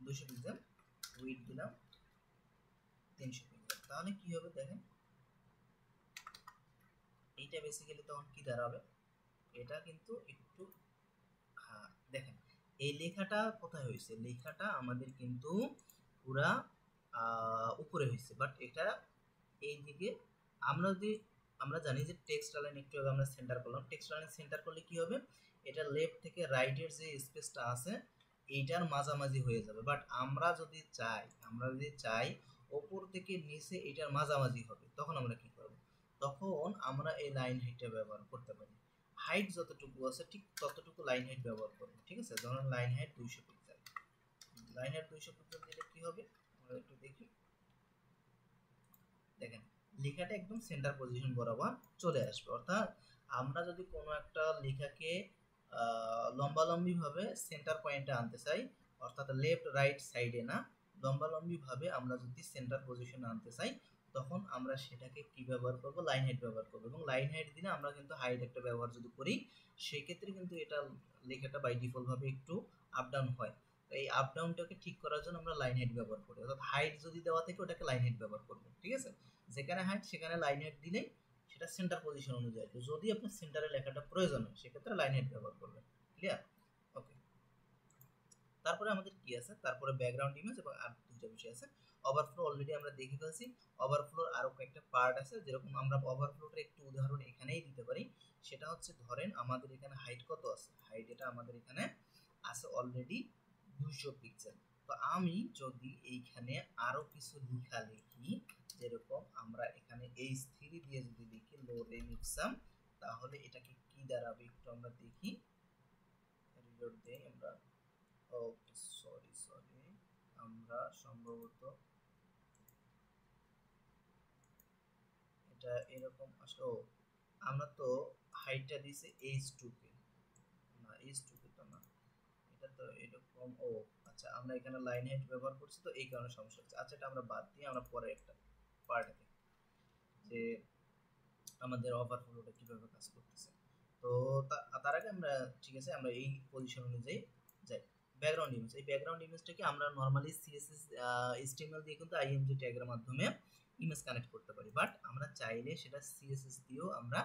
200 পিক্সেল, উইডথ দিলাম 300 পিক্সেল। তাহলে কি হবে দেখেন, এইটা বেসিক্যালি তখন কি দাঁড়াবে, এটা কিন্তু একটু, হ্যাঁ দেখেন এই লেখাটা কোথায় হয়েছে, লেখাটা আমাদের কিন্তু পুরা উপরে হয়েছে, বাট এটা এই দিকে আমরা জানি যে টেক্সট লাইন একটু আগে আমরা সেন্টার করলাম, টেক্সট লাইন সেন্টার করলে কি হবে, এটা লেফট থেকে রাইটের যে স্পেসটা আছে এইটার মাঝামাঝি হয়ে যাবে। বাট আমরা যদি চাই ওপর থেকে নিচে এটার মাঝামাঝি হবে, তখন আমরা কি করব, তখন আমরা এই লাইন হাইটটা ব্যবহার করতে পারি। হাইট যতটুকু আছে ঠিক ততটুকু লাইন হাইট ব্যবহার করব, ঠিক আছে। ধরুন line height 200 pixel, line height 200 pixel দিলে কি হবে আমরা একটু দেখি, দেখেন লেখাটা একদম সেন্টার পজিশন বরাবর চলে আসবে। অর্থাৎ আমরা যদি কোনো একটা লেখাকে লম্বালম্বি ভাবে সেন্টার পয়েন্টে আনতে চাই, অর্থাৎ লেফট রাইট সাইডে না, লম্বালম্বি ভাবে আমরা যদি সেন্টার পজিশনে আনতে চাই তখন আমরা সেটাকে কি ব্যবহার করব, লাইন হাইট ব্যবহার করব। এবং লাইন হাইট দিলে আমরা কিন্তু হাইট একটা ব্যবহার যদি করি সেই ক্ষেত্রে কিন্তু এটা লেখাটা বাই ডিফল্ট ভাবে একটু আপ ডাউন হয়। তো এই আপ ডাউনটাকে ঠিক করার জন্য আমরা লাইন হাইট ব্যবহার করি, অর্থাৎ হাইট যদি দেওয়া থাকে ওটাকে লাইন হাইট ব্যবহার করব, ঠিক আছে। যেখানে হাইট সেখানে লাইন হাইট দিলেই সেটা সেন্টার পজিশন অনুযায়ী। তো যদি আপনার সেন্টারে লেখাটা প্রয়োজন হয় সেক্ষেত্রে লাইন হাইট ব্যবহার করবেন, ক্লিয়ার। ওকে, তারপরে আমাদের কি আছে, তারপরে ব্যাকগ্রাউন্ড ইমেজ এবং আর দুটো বিষয় আছে। ওভারফ্লো অলরেডি আমরা দেখে ফেলছি, ওভারফ্লোর আরো কয়েকটা পার্ট আছে, যেরকম আমরা ওভারফ্লোটার একটু উদাহরণ এখানেই দিতে পারি। সেটা হচ্ছে ধরেন আমাদের এখানে হাইট কত আছে, হাইট এটা আমাদের এখানে আছে অলরেডি 200 পিক্সেল। তো আমি যদি এইখানে আরো কিছু লেখা লিখি, যেরকম আমরা এখানে h3 দিয়ে যদি লিখি লোরেন ইপসাম, তাহলে এটাকে কি দাঁড়াবে একটু আমরা দেখি, রিলোড দেই আমরা। ওকে, সরি আমরা সম্ভবত এটা এরকম আসলে, আমরা তো হাইটটা দিছি h2 কে, না h2 কে তো না, এটা তো এরকম, আচ্ছা আচ্ছা আমরা এখানে লাইন হাইট ব্যবহার করছি, তো এই কারণে সমস্যা হচ্ছে। আচ্ছা এটা আমরা বাদ দিয়ে আমরা পরে একটা পার্টে দেখি যে আমাদের ওভারফ্লোটা কিভাবে কাজ করতেছে। তো তার আগে আমরা ঠিক আছে আমরা এই পজিশন অনুযায়ী যাই। ব্যাকগ্রাউন্ড ইমেজ, এই ব্যাকগ্রাউন্ড ইমেজটাকে আমরা নরমালি সিএসএস এইচটিএমএল দিয়ে কিন্তু আইএমজি ট্যাগের মাধ্যমে ইমেজ কানেক্ট করতে পারি, বাট আমরা চাইলে সেটা সিএসএস দিয়েও আমরা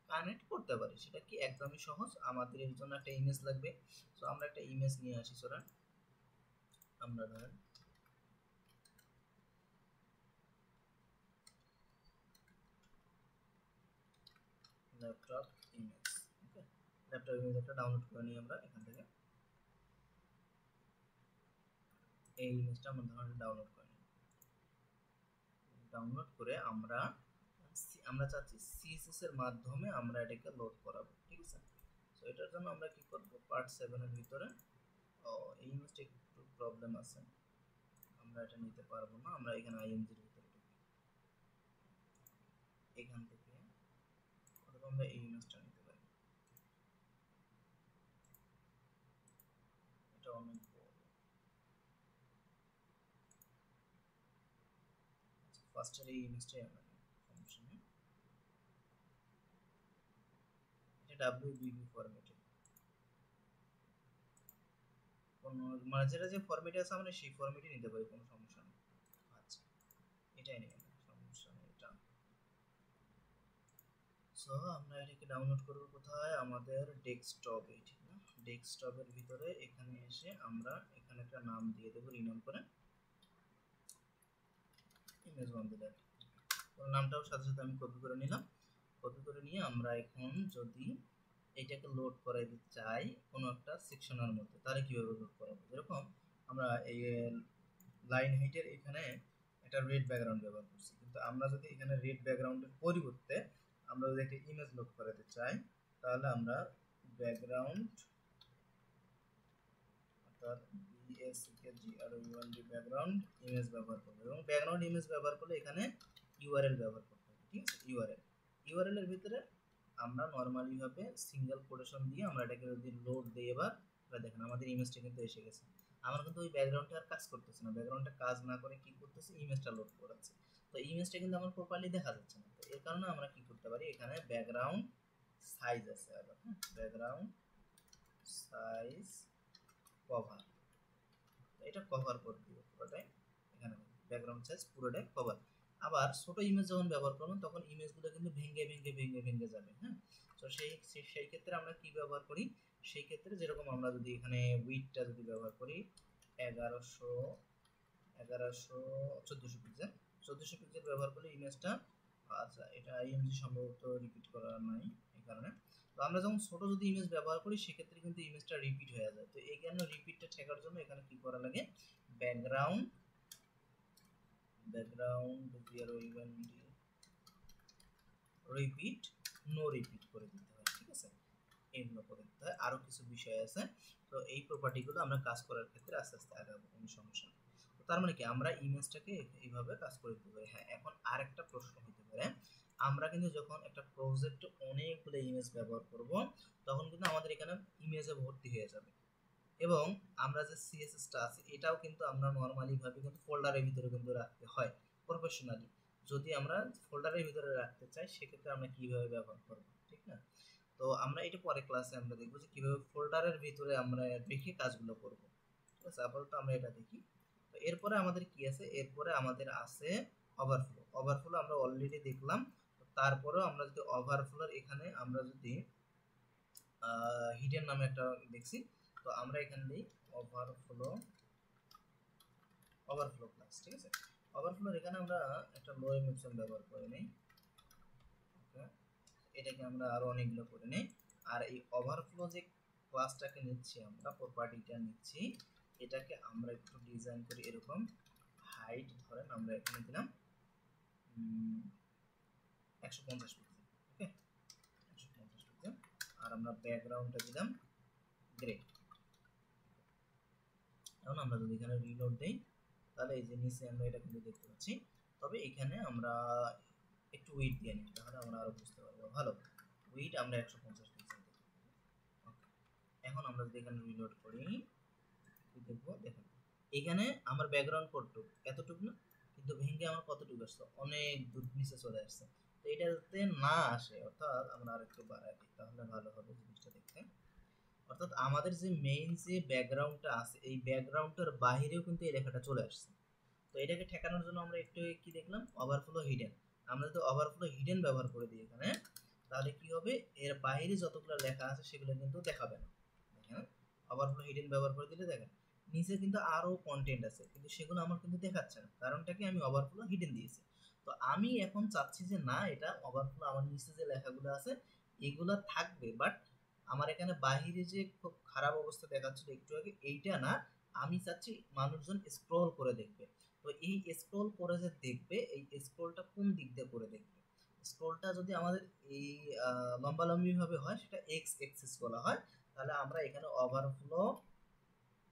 কানেক্ট করতে পারি। সেটা কি একদমই সহজ। আমাদের এর জন্য একটা ইমেজ লাগবে। সো আমরা একটা ইমেজ নিয়ে আসি। চলেন আমরা ধরেন ল্যাপটপ ইমেজ, ওকে, ল্যাপটপ ইমেজ একটা ডাউনলোড করে নিই আমরা এখান থেকে। এই ইমেজটা আমরা ধরেন ডাউনলোড করে নিই। ডাউনলোড করে আমরা চাচ্ছি সিএসএস এর মাধ্যমে আমরা এটাকে লোড করাবো, ঠিক আছে। সো এটার জন্য আমরা কি করব, পার্ট 7 এর ভিতরে এই ইমেজটা একটু প্রবলেম আছে, আমরা এটা নিতে পারবো না। আমরা এখানে আইএমজি এর ভিতরে ঢুকি, এখান থেকে অথবা আমরা এই ইমেজটা নিতে পারি। এটা অনেক বড়। ফার্স্ট এর এই ইমেজটাই আমরা নিই, সমস্যা নেই। এটা WBB ফরম্যাটে, কোন মানে যেটা যে ফরম্যাটে আছে আমরা সেই ফরম্যাটে নিতে পারি, কোনো সমস্যা নেই। আচ্ছা এটাই নিয়ে নেব, সমস্যা নেই এটা। সো আমরা এটাকে ডাউনলোড করব কোথায়, আমাদের ডেস্কটপে, ঠিক না। ডেস্কটপের ভিতরে এখানে এসে আমরা এখানে একটা নাম দিয়ে দেবো, রিনাম করে ইমেজ ওয়ান দিলাম। নামটাও সাথে সাথে আমি কপি করে নিলাম। কপি করে নিয়ে আমরা এখন যদি এটাকে লোড করাইতে চাই কোনো একটা সেকশনের মধ্যে, তাহলে কিভাবে লোড করাবো। যেরকম আমরা এই লাইন হাইটের এখানে একটা রেড ব্যাকগ্রাউন্ড ব্যবহার করছি, কিন্তু আমরা যদি এখানে রেড ব্যাকগ্রাউন্ডের পরিবর্তে আমরা যদি একটা ইমেজ লোড করাতে চাই, তাহলে আমরা ব্যাকগ্রাউন্ড অর্থাৎ BACKGROUND ব্যাকগ্রাউন্ড ইমেজ ব্যবহার করব, এবং ব্যাকগ্রাউন্ড ইমেজ ব্যবহার করলে এখানে ইউআরএল ব্যবহার করতে হবে, ঠিক আছে। ইউআরএল এর ভিতরে আমরা নরমালি ভাবে সিঙ্গেল কোটেশন দিয়ে আমরা এটাকে যদি লোড দিই, এবার দেখেন আমাদের ইমেজটা কিন্তু এসে গেছে। আমার কিন্তু ওই ব্যাকগ্রাউন্ডটা আর কাজ করতেছে না, ব্যাকগ্রাউন্ডটা কাজ না করে কি করতেছে, ইমেজটা লোড করাচ্ছে। তো ইমেজটা কিন্তু আমার প্রপারলি দেখা যাচ্ছে না। তো এর কারণে আমরা কি করতে পারি, এখানে ব্যাকগ্রাউন্ড সাইজ আছে আবার, হ্যাঁ, ব্যাকগ্রাউন্ড সাইজ কভার, এটা কভার করে দিব পুরোটাই। এখানে ব্যাকগ্রাউন্ড সাইজ পুরোটাই কভার। আবার ছোট ইমেজ যখন ব্যবহার করবেন তখন ইমেজগুলো কিন্তু ভেঙে যাবে, হ্যাঁ। তো সেই ক্ষেত্রে আমরা কি ব্যবহার করি, সেই ক্ষেত্রে যেরকম আমরা যদি এখানে উইডথটা যদি ব্যবহার করি 1100 1400 পিক্সেল ব্যবহার করলে ইমেজটা, আচ্ছা এটা আইএমজি সম্ভবত রিপিট করা নাই এই কারণে। তো আমরা যখন ছোট যদি ইমেজ ব্যবহার করি সেক্ষেত্রে কিন্তু ইমেজটা রিপিট হয়ে যায়। তো এই কারণে রিপিটটা ঠেকার জন্য এখানে কি করা লাগে, ব্যাকগ্রাউন্ড রিপিট নো রিপিট করে দিতে হয়, ঠিক আছে। এগুলো করে দিতে হয়, আরো কিছু বিষয় আছে। তো এই প্রপার্টিগুলো আমরা কাজ করার ক্ষেত্রে আস্তে আস্তে আগাবো, কোনো সমস্যা নেই। তো তার মানে কি আমরা ইমেজটাকে এইভাবে কাজ করে দিতে পারি। হ্যাঁ, এখন আরেকটা প্রশ্ন হতে পারে, আমরা কিন্তু যখন একটা প্রজেক্টে অনেকগুলো ইমেজ ব্যবহার করব তখন কিন্তু আমাদের এখানে ইমেজে ভর্তি হয়ে যাবে, এবং আমরা যে সিএসএসটা আছে এটাও কিন্তু আমরা নরমালি ভাবে কিন্তু ফোল্ডারের ভিতরে কিন্তু রাখতে হয় প্রফেশনালি। যদি আমরা ফোল্ডারের ভিতরে রাখতে চাই সেক্ষেত্রে আমরা কিভাবে ব্যবহার করব, ঠিক না। তো আমরা এটা পরে ক্লাসে আমরা দেখবো যে কিভাবে ফোল্ডারের ভিতরে আমরা রেখে কাজগুলো করব, ঠিক আছে। আপাতত আমরা এটা দেখি। তো এরপরে আমাদের কি আছে, এরপরে আমাদের আছে ওভারফ্লো আমরা অলরেডি দেখলাম। তারপরেও আমরা যদি ওভারফ্লোর এখানে আমরা যদি হিডেন নামে একটা দেখছি, তো আমরা এখানে দিই ওভারফ্লো ক্লাস, ঠিক আছে। ওভারফ্লোর এখানে আমরা একটা লো এমএপশন ব্যবহার করে নিই, ওকে, এটাকে আমরা আরো অনেকগুলো করে নিই। আর এই ওভারফ্লো যে ক্লাসটাকে নিচ্ছি আমরা, প্রপার্টিটা নিচ্ছি, এটাকে আমরা একটু ডিজাইন করি এরকম। হাইট ধরেন আমরা এখানে দিলাম 150 পিক্সেল, ওকে, 150 পিক্সেল। আর আমরা ব্যাকগ্রাউন্ডটা দিলাম গ্রে। এখন আমরা যদি এখানে রিলোড দেই তাহলে এই যে নিচে আমরা এটা কিন্তু দেখতে পাচ্ছি। তবে এখানে আমরা একটু উইড দিয়ে নিই, তাহলে আমরা আরো বুঝতে পারবো ভালো। উইড আমরা 150 পিক্সেল দিই। এখন আমরা যদি এখানে রিলোড করি কি দেখবো, দেখুন এখানে আমার ব্যাকগ্রাউন্ড কতটুকু, এতটুকু না, কিন্তু ভেঙে আমার কতটুকু আসছে, অনেক দূর নিচে চলে আসছে। তো এটা যাতে না আসে, অর্থাৎ আমরা আরেকটু বাড়াই দিই, তাহলে ভালো হবে জিনিসটা দেখতে। অর্থাৎ আমাদের যে মেইন যে ব্যাকগ্রাউন্ডটা আছে, এই ব্যাকগ্রাউন্ডটার বাইরেও কিন্তু এই লেখাটা চলে আসছে। তো এটাকে ঠেকানোর জন্য আমরা একটু কি দেখলাম, ওভারফ্লো হিডেন। আমরা যদি ওভারফ্লো হিডেন ব্যবহার করে দিই এখানে, তাহলে কি হবে, এর বাইরে যতগুলো লেখা আছে সেগুলো কিন্তু দেখাবে না। হ্যাঁ, ওভারফ্লো হিডেন ব্যবহার করে দিলে দেখেন নিচে কিন্তু আরো কন্টেন্ট আছে, কিন্তু সেগুলো আমার কিন্তু দেখাচ্ছে না, কারণটা কি, আমি ওভারফ্লো হিডেন দিয়েছি। তো আমি এখন চাচ্ছি যে না, এটা ওভারফ্লো আমার নিচে যে লেখাগুলো আছে এগুলা থাকবে, বাট আমার এখানে বাহিরে যে খুব খারাপ অবস্থা দেখাচ্ছিল একটু আগে, এইটা না, আমি চাচ্ছি মানুষজন স্ক্রল করে দেখবে। তো এই স্ক্রল করে যে দেখবে, এই স্ক্রলটা কোন দিক দিয়ে করে দেখবে, স্ক্রলটা যদি আমাদের এই লম্বালম্বি ভাবে হয় সেটা এক্স এক্সিস বলা হয়। তাহলে আমরা এখানে ওভারফ্লো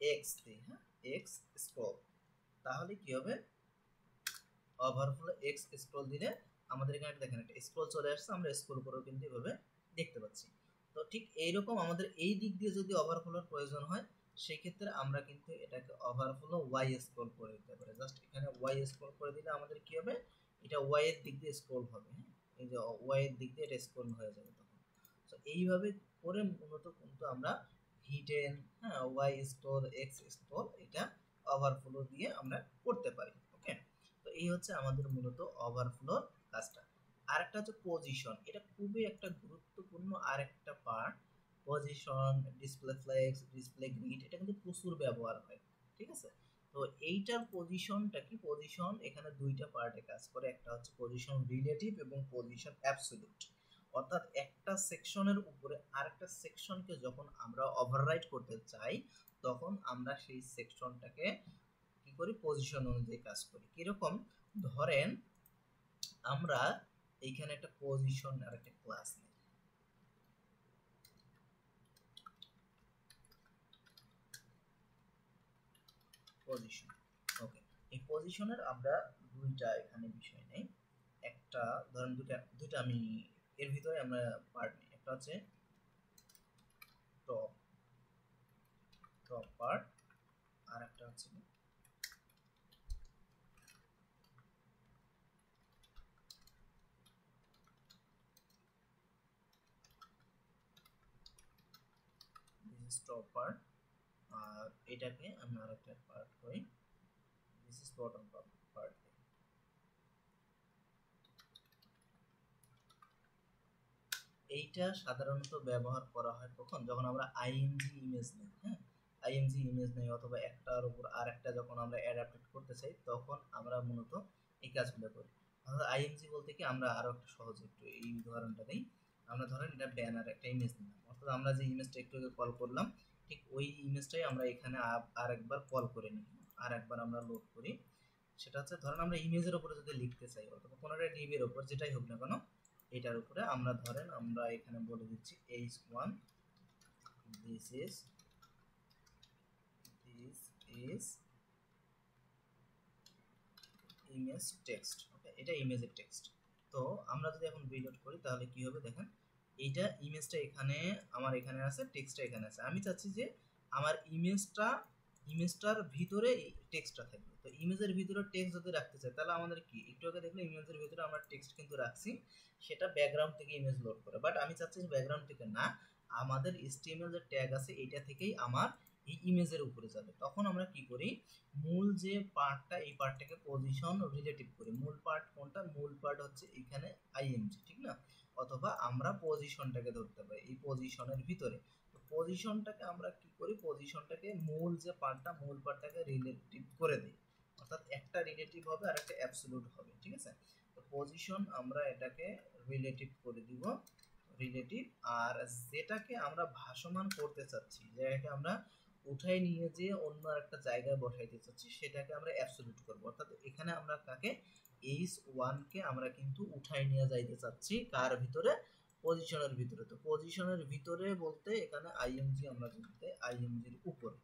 এক্স দিই, হ্যাঁ, এক্স স্ক্রল, তাহলে কি হবে, ওভারফ্লো এক্স স্ক্রল দিলে আমাদের এখানে দেখেন একটা স্ক্রল চলে আসছে, আমরা স্ক্রল করেও কিন্তু এভাবে দেখতে পাচ্ছি। তো ঠিক এইরকম আমাদের এই দিক দিয়ে যদি ওভারফ্লোর প্রয়োজন হয়, সেই ক্ষেত্রে আমরা কিন্তু এটাকে ওভারফ্লো ওয়াই স্ক্রল করে দিতে পারি। জাস্ট এখানে ওয়াই স্ক্রল করে দিলে আমাদের কি হবে, এটা ওয়াই এর দিক দিয়ে স্ক্রল হবে, হ্যাঁ, এই যে ওয়াই এর দিক দিয়ে এটা স্ক্রল হয়ে যাবে তখন। তো এইভাবে করে মূলত কিন্তু আমরা হিডেন, হ্যাঁ, ওয়াই স্ক্রল এক্স স্ক্রল এটা ওভারফ্লো দিয়ে আমরা করতে পারি। ওকে, তো এই হচ্ছে আমাদের মূলত ওভারফ্লোর কাজটা। আরেকটা হচ্ছে পজিশন, এটা খুবই একটা গুরুত্বপূর্ণ আরেকটা part. Position, display flakes, display grid, এটা কিন্তু প্রচুর ব্যবহার হয়, ঠিক আছে। তো এইটার পজিশনটা কি, পজিশন এখানে দুইটা পার্টে কাজ করে, একটা হচ্ছে পজিশন রিলেটিভ এবং পজিশন অ্যাবসলিউট। অর্থাৎ একটা সেকশনের উপরে আরেকটা সেকশনকে যখন আমরা ওভাররাইট করতে চাই, তখন আমরা সেই সেকশনটাকে কি করি, পজিশন অনুযায়ী কাজ করি। কিরকম, ধরেন আমরা এইখানে একটা পজিশন আর একটা ক্লাস নিই, পজিশন। ওকে, এই পজিশনের আমরা দুইটা এখানে বিষয় নেই, একটা ধরেন দুইটা দুইটা আমি এর ভিতরে আমরা পার্ট নিই, একটা হচ্ছে টপ, টপ পার্ট, আর একটা হচ্ছে দিস ইজ টপ পার্ট, আর এটাকে আমি আরেকটা পার্ট করি, দিস ইজ বটম পার্ট। এইটা সাধারণত ব্যবহার করা হয় কখন, যখন আমরা আইএমজি ইমেজ নেই, হ্যাঁ, আইএমজি ইমেজ নেই, অথবা একটার উপর আরেকটা যখন আমরা অ্যাডাপ্টেড করতে চাই, তখন আমরা মূলত এই কাজগুলো করি। অর্থাৎ আইএমজি বলতে কি, আমরা আরো একটা সহজ একটু এই উদাহরণটা দিই। আমরা ধরেন এটা ব্যানার একটা ইমেজ নিলাম, অর্থাৎ আমরা যে ইমেজটা একটু আগে কল করলাম, ঠিক ওই ইমেজটাই আমরা এখানে আরেকবার কল করে নিই, আর একবার আমরা লোড করি। সেটা হচ্ছে ধরেন আমরা ইমেজের উপরে যদি লিখতে চাই, অথবা কোনো একটা ডিবির উপর, যেটাই হোক না কেন, এটার উপরে আমরা ধরেন আমরা এখানে বলে দিচ্ছি h1, this is image text, ওকে, এটা ইমেজের টেক্সট। তো আমরা যদি এখন রিলোড করি তাহলে কি হবে দেখেন, এইটা ইমেজটা এখানে আমার এখানে আছে, টেক্সটটা এখানে আছে। আমি চাচ্ছি যে আমার ইমেজটার ভিতরে টেক্সটটা থাকবে। তো ইমেজের ভিতরে টেক্সট যদি রাখতে চাই, তাহলে আমাদের কি, একটু আগে দেখলে ইমেজের ভিতরে আমরা টেক্সট কিন্তু রাখছি, সেটা ব্যাকগ্রাউন্ড থেকে ইমেজ লোড করে। বাট আমি চাচ্ছি যে ব্যাকগ্রাউন্ড থেকে না, আমাদের HTML যে ট্যাগ আছে এইটা থেকেই আমার এই ইমেজের উপরে যাবে। তখন আমরা কি করি, মূল যে পার্টটা, এই পার্টটাকে পজিশন রিলেটিভ করি। মূল পার্ট কোনটা, মূল পার্ট হচ্ছে এখানে আইএমজি, ঠিক না, অথবা আমরা পজিশনটাকে ধরতে পারি এই পজিশনের ভিতরে। তো পজিশনটাকে আমরা কি করি, পজিশনটাকে মূল যে পার্টটা, মূল পার্টটাকে রিলেটিভ করে দিই, অর্থাৎ একটা রিলেটিভ হবে আর একটা অ্যাবসলিউট হবে, ঠিক আছে। তো পজিশন আমরা এটাকে রিলেটিভ করে দিব, রিলেটিভ। আর যেটাকে আমরা ভাসমান করতে চাচ্ছি, যেটাকে আমরা উঠাই নিয়ে যে অন্য একটা জায়গায় বসাইতে চাচ্ছি, সেটাকে আমরা অ্যাবসলিউট করব। অর্থাৎ এখানে আমরা কাকে, h1 কে আমরা কিন্তু উঠাই নিয়ে যাইতে চাচ্ছি, কার ভিতরে, পজিশনের ভিতরে। তো পজিশনের ভিতরে বলতে এখানে আইএমজি আমরা বলতে আইএমজির উপরে,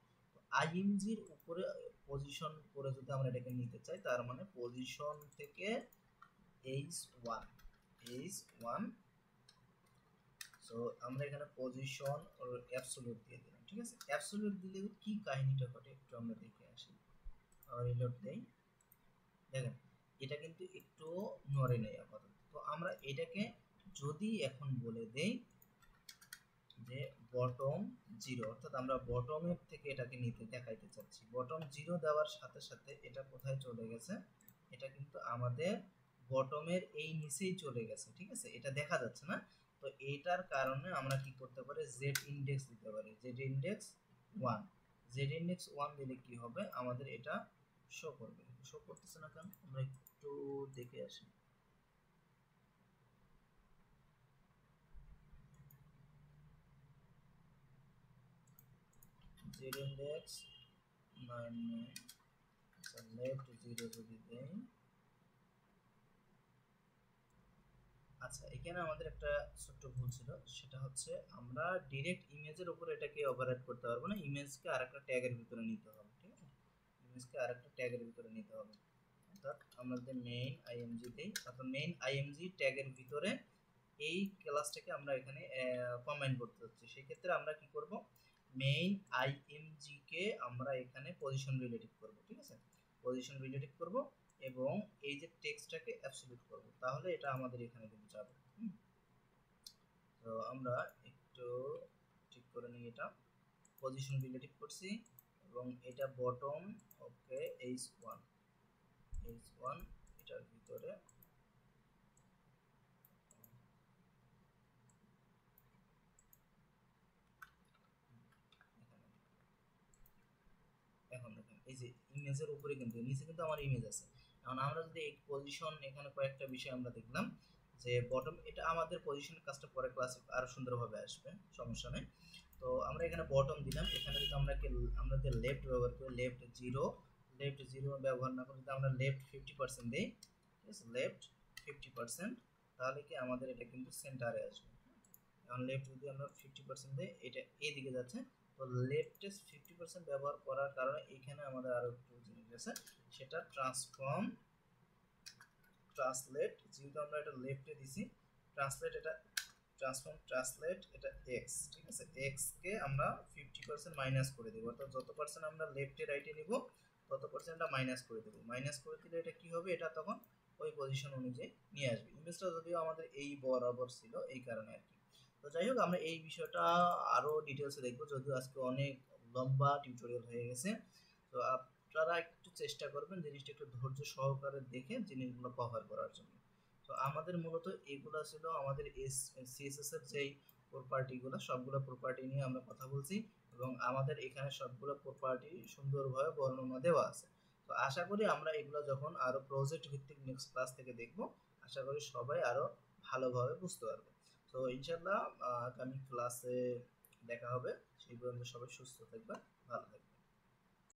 আইএমজির উপরে পজিশন করে যদি আমরা এটাকে নিতে চাই, তার মানে পজিশন থেকে h1, h1। সো আমরা এখানে পজিশন অ্যাবসলিউট দিয়ে দিলাম, ঠিক আছে। অ্যাবসলিউট দিলে কি কাহিনীটা ঘটে একটু আমরা দেখে আসি। রিলোড দেই, দেখেন এটা কিন্তু একটু নড়ে নেই আপাতত। তো আমরা এটাকে যদি এখন বলে দেই যে বটম জিরো, অর্থাৎ আমরা বটমের থেকে এটাকে নিতে দেখাইতে চাচ্ছি, বটম জিরো দেওয়ার সাথে সাথে এটা কোথায় চলে গেছে, এটা কিন্তু আমাদের বটমের এই নিচেই চলে গেছে, ঠিক আছে, এটা দেখা যাচ্ছে না। তো এইটার কারণে আমরা কি করতে পারি, জেড ইন্ডেক্স দিতে পারি, জেড ইন্ডেক্স 1। জেড ইন্ডেক্স 1 দিলে কি হবে, আমাদের এটা শো করবে। শো করতেছে না কেন, আমরা একটু দেখে আসি। জেড ইন্ডেক্স 9 লেফট 0 যদি দেই, আচ্ছা এখানে আমাদের একটা ছোট্ট ভুল ছিল, সেটা হচ্ছে আমরা ডিরেক্ট ইমেজের উপর এটাকে ওভাররাইড করতে পারবো না, ইমেজকে আরেকটা ট্যাগের ভিতরে নিতে হবে, ঠিক আছে, ইমেজকে আরেকটা ট্যাগের ভিতরে নিতে হবে। অর্থাৎ আমরা যদি মেইন আইএমজি দেই, অর্থাৎ মেইন আইএমজি ট্যাগের ভিতরে এই ক্লাসটাকে আমরা এখানে কম্বাইন করতে হচ্ছে, সেই ক্ষেত্রে আমরা কি করব, মেইন আইএমজি কে আমরা এখানে পজিশন রিলেটিভ করব, ঠিক আছে, পজিশন রিলেটিভ করব এবং এই যে টেক্সটটাকে অ্যাবসলিউট করব, তাহলে এটা আমাদের এখানে কিন্তু যাবে। তো আমরা একটু ঠিক করে নিই, এটা পজিশন রিলেটিভ করছি এবং এটা বটম, ওকে, h1 এটার ভিতরে এখন দেখেন এই যে ইমেজের উপরে কিন্তু নিচে কিন্তু আমার ইমেজ আছে। এখন আমরা যদি এই পজিশন, এখানে কয়েকটা বিষয় আমরা দেখলাম যে বটম, এটা আমাদের পজিশনের কাজটা পরে ক্লাসে আরো সুন্দরভাবে আসবে, সমস্যা নেই। তো আমরা এখানে বটম দিলাম, এখানে যদি আমরা যদি লেফট ব্যবহার করি, লেফট জিরো ব্যবহার না করে যদি আমরা লেফট 50% দেই, ঠিক আছে, লেফট 50%, তাহলে কি আমাদের এটা কিন্তু সেন্টারে আসবে। এখন লেফট যদি আমরা 50% দেই, এটা এইদিকে যাচ্ছে। তো লেফটে 50% ব্যবহার করার কারণে এখানে আমাদের আরো একটু জিনিস আছে, সেটা ট্রান্সলেট, যেহেতু আমরা এটা লেফটে দিছি, ট্রান্সলেট এটা ট্রান্সলেট এটা এক্স, ঠিক আছে, এক্স কে আমরা 50% মাইনাস করে দেব, অর্থাৎ যত পার্সেন্ট আমরা লেফটে রাইটে নিব তত পার্সেন্টটা মাইনাস করে দেব। মাইনাস করে দিলে এটা কি হবে, এটা তখন ওই পজিশন অনুযায়ী নিয়ে আসবে। ইমেজটা যদিও আমাদের এই বরাবর ছিল, এই কারণে আর কি। তো যাই হোক, আমরা এই বিষয়টা আরো ডিটেলসে দেখবো, যদিও আজকে অনেক লম্বা টিউটোরিয়াল হয়ে গেছে। তো আপনারা একটু চেষ্টা করবেন জিনিসটা একটু ধৈর্য সহকারে দেখে জিনিসগুলো কভার করার জন্য। তো আমাদের মূলত এগুলা ছিল আমাদের সিএসএস এর যেই প্রপার্টিগুলো, সবগুলো প্রপার্টি নিয়ে আমরা কথা বলছি এবং আমাদের এখানে সবগুলো প্রপার্টি সুন্দরভাবে বর্ণনা দেওয়া আছে। তো আশা করি আমরা এগুলো যখন আরো প্রজেক্ট ভিত্তিক নেক্সট ক্লাস থেকে দেখব, আশা করি সবাই আরো ভালোভাবে বুঝতে পারবে। তো ইনশাআল্লাহ আগামী ক্লাসে দেখা হবে, সেই পর্যন্ত সবাই সুস্থ থাকবে, ভালো থাকবে।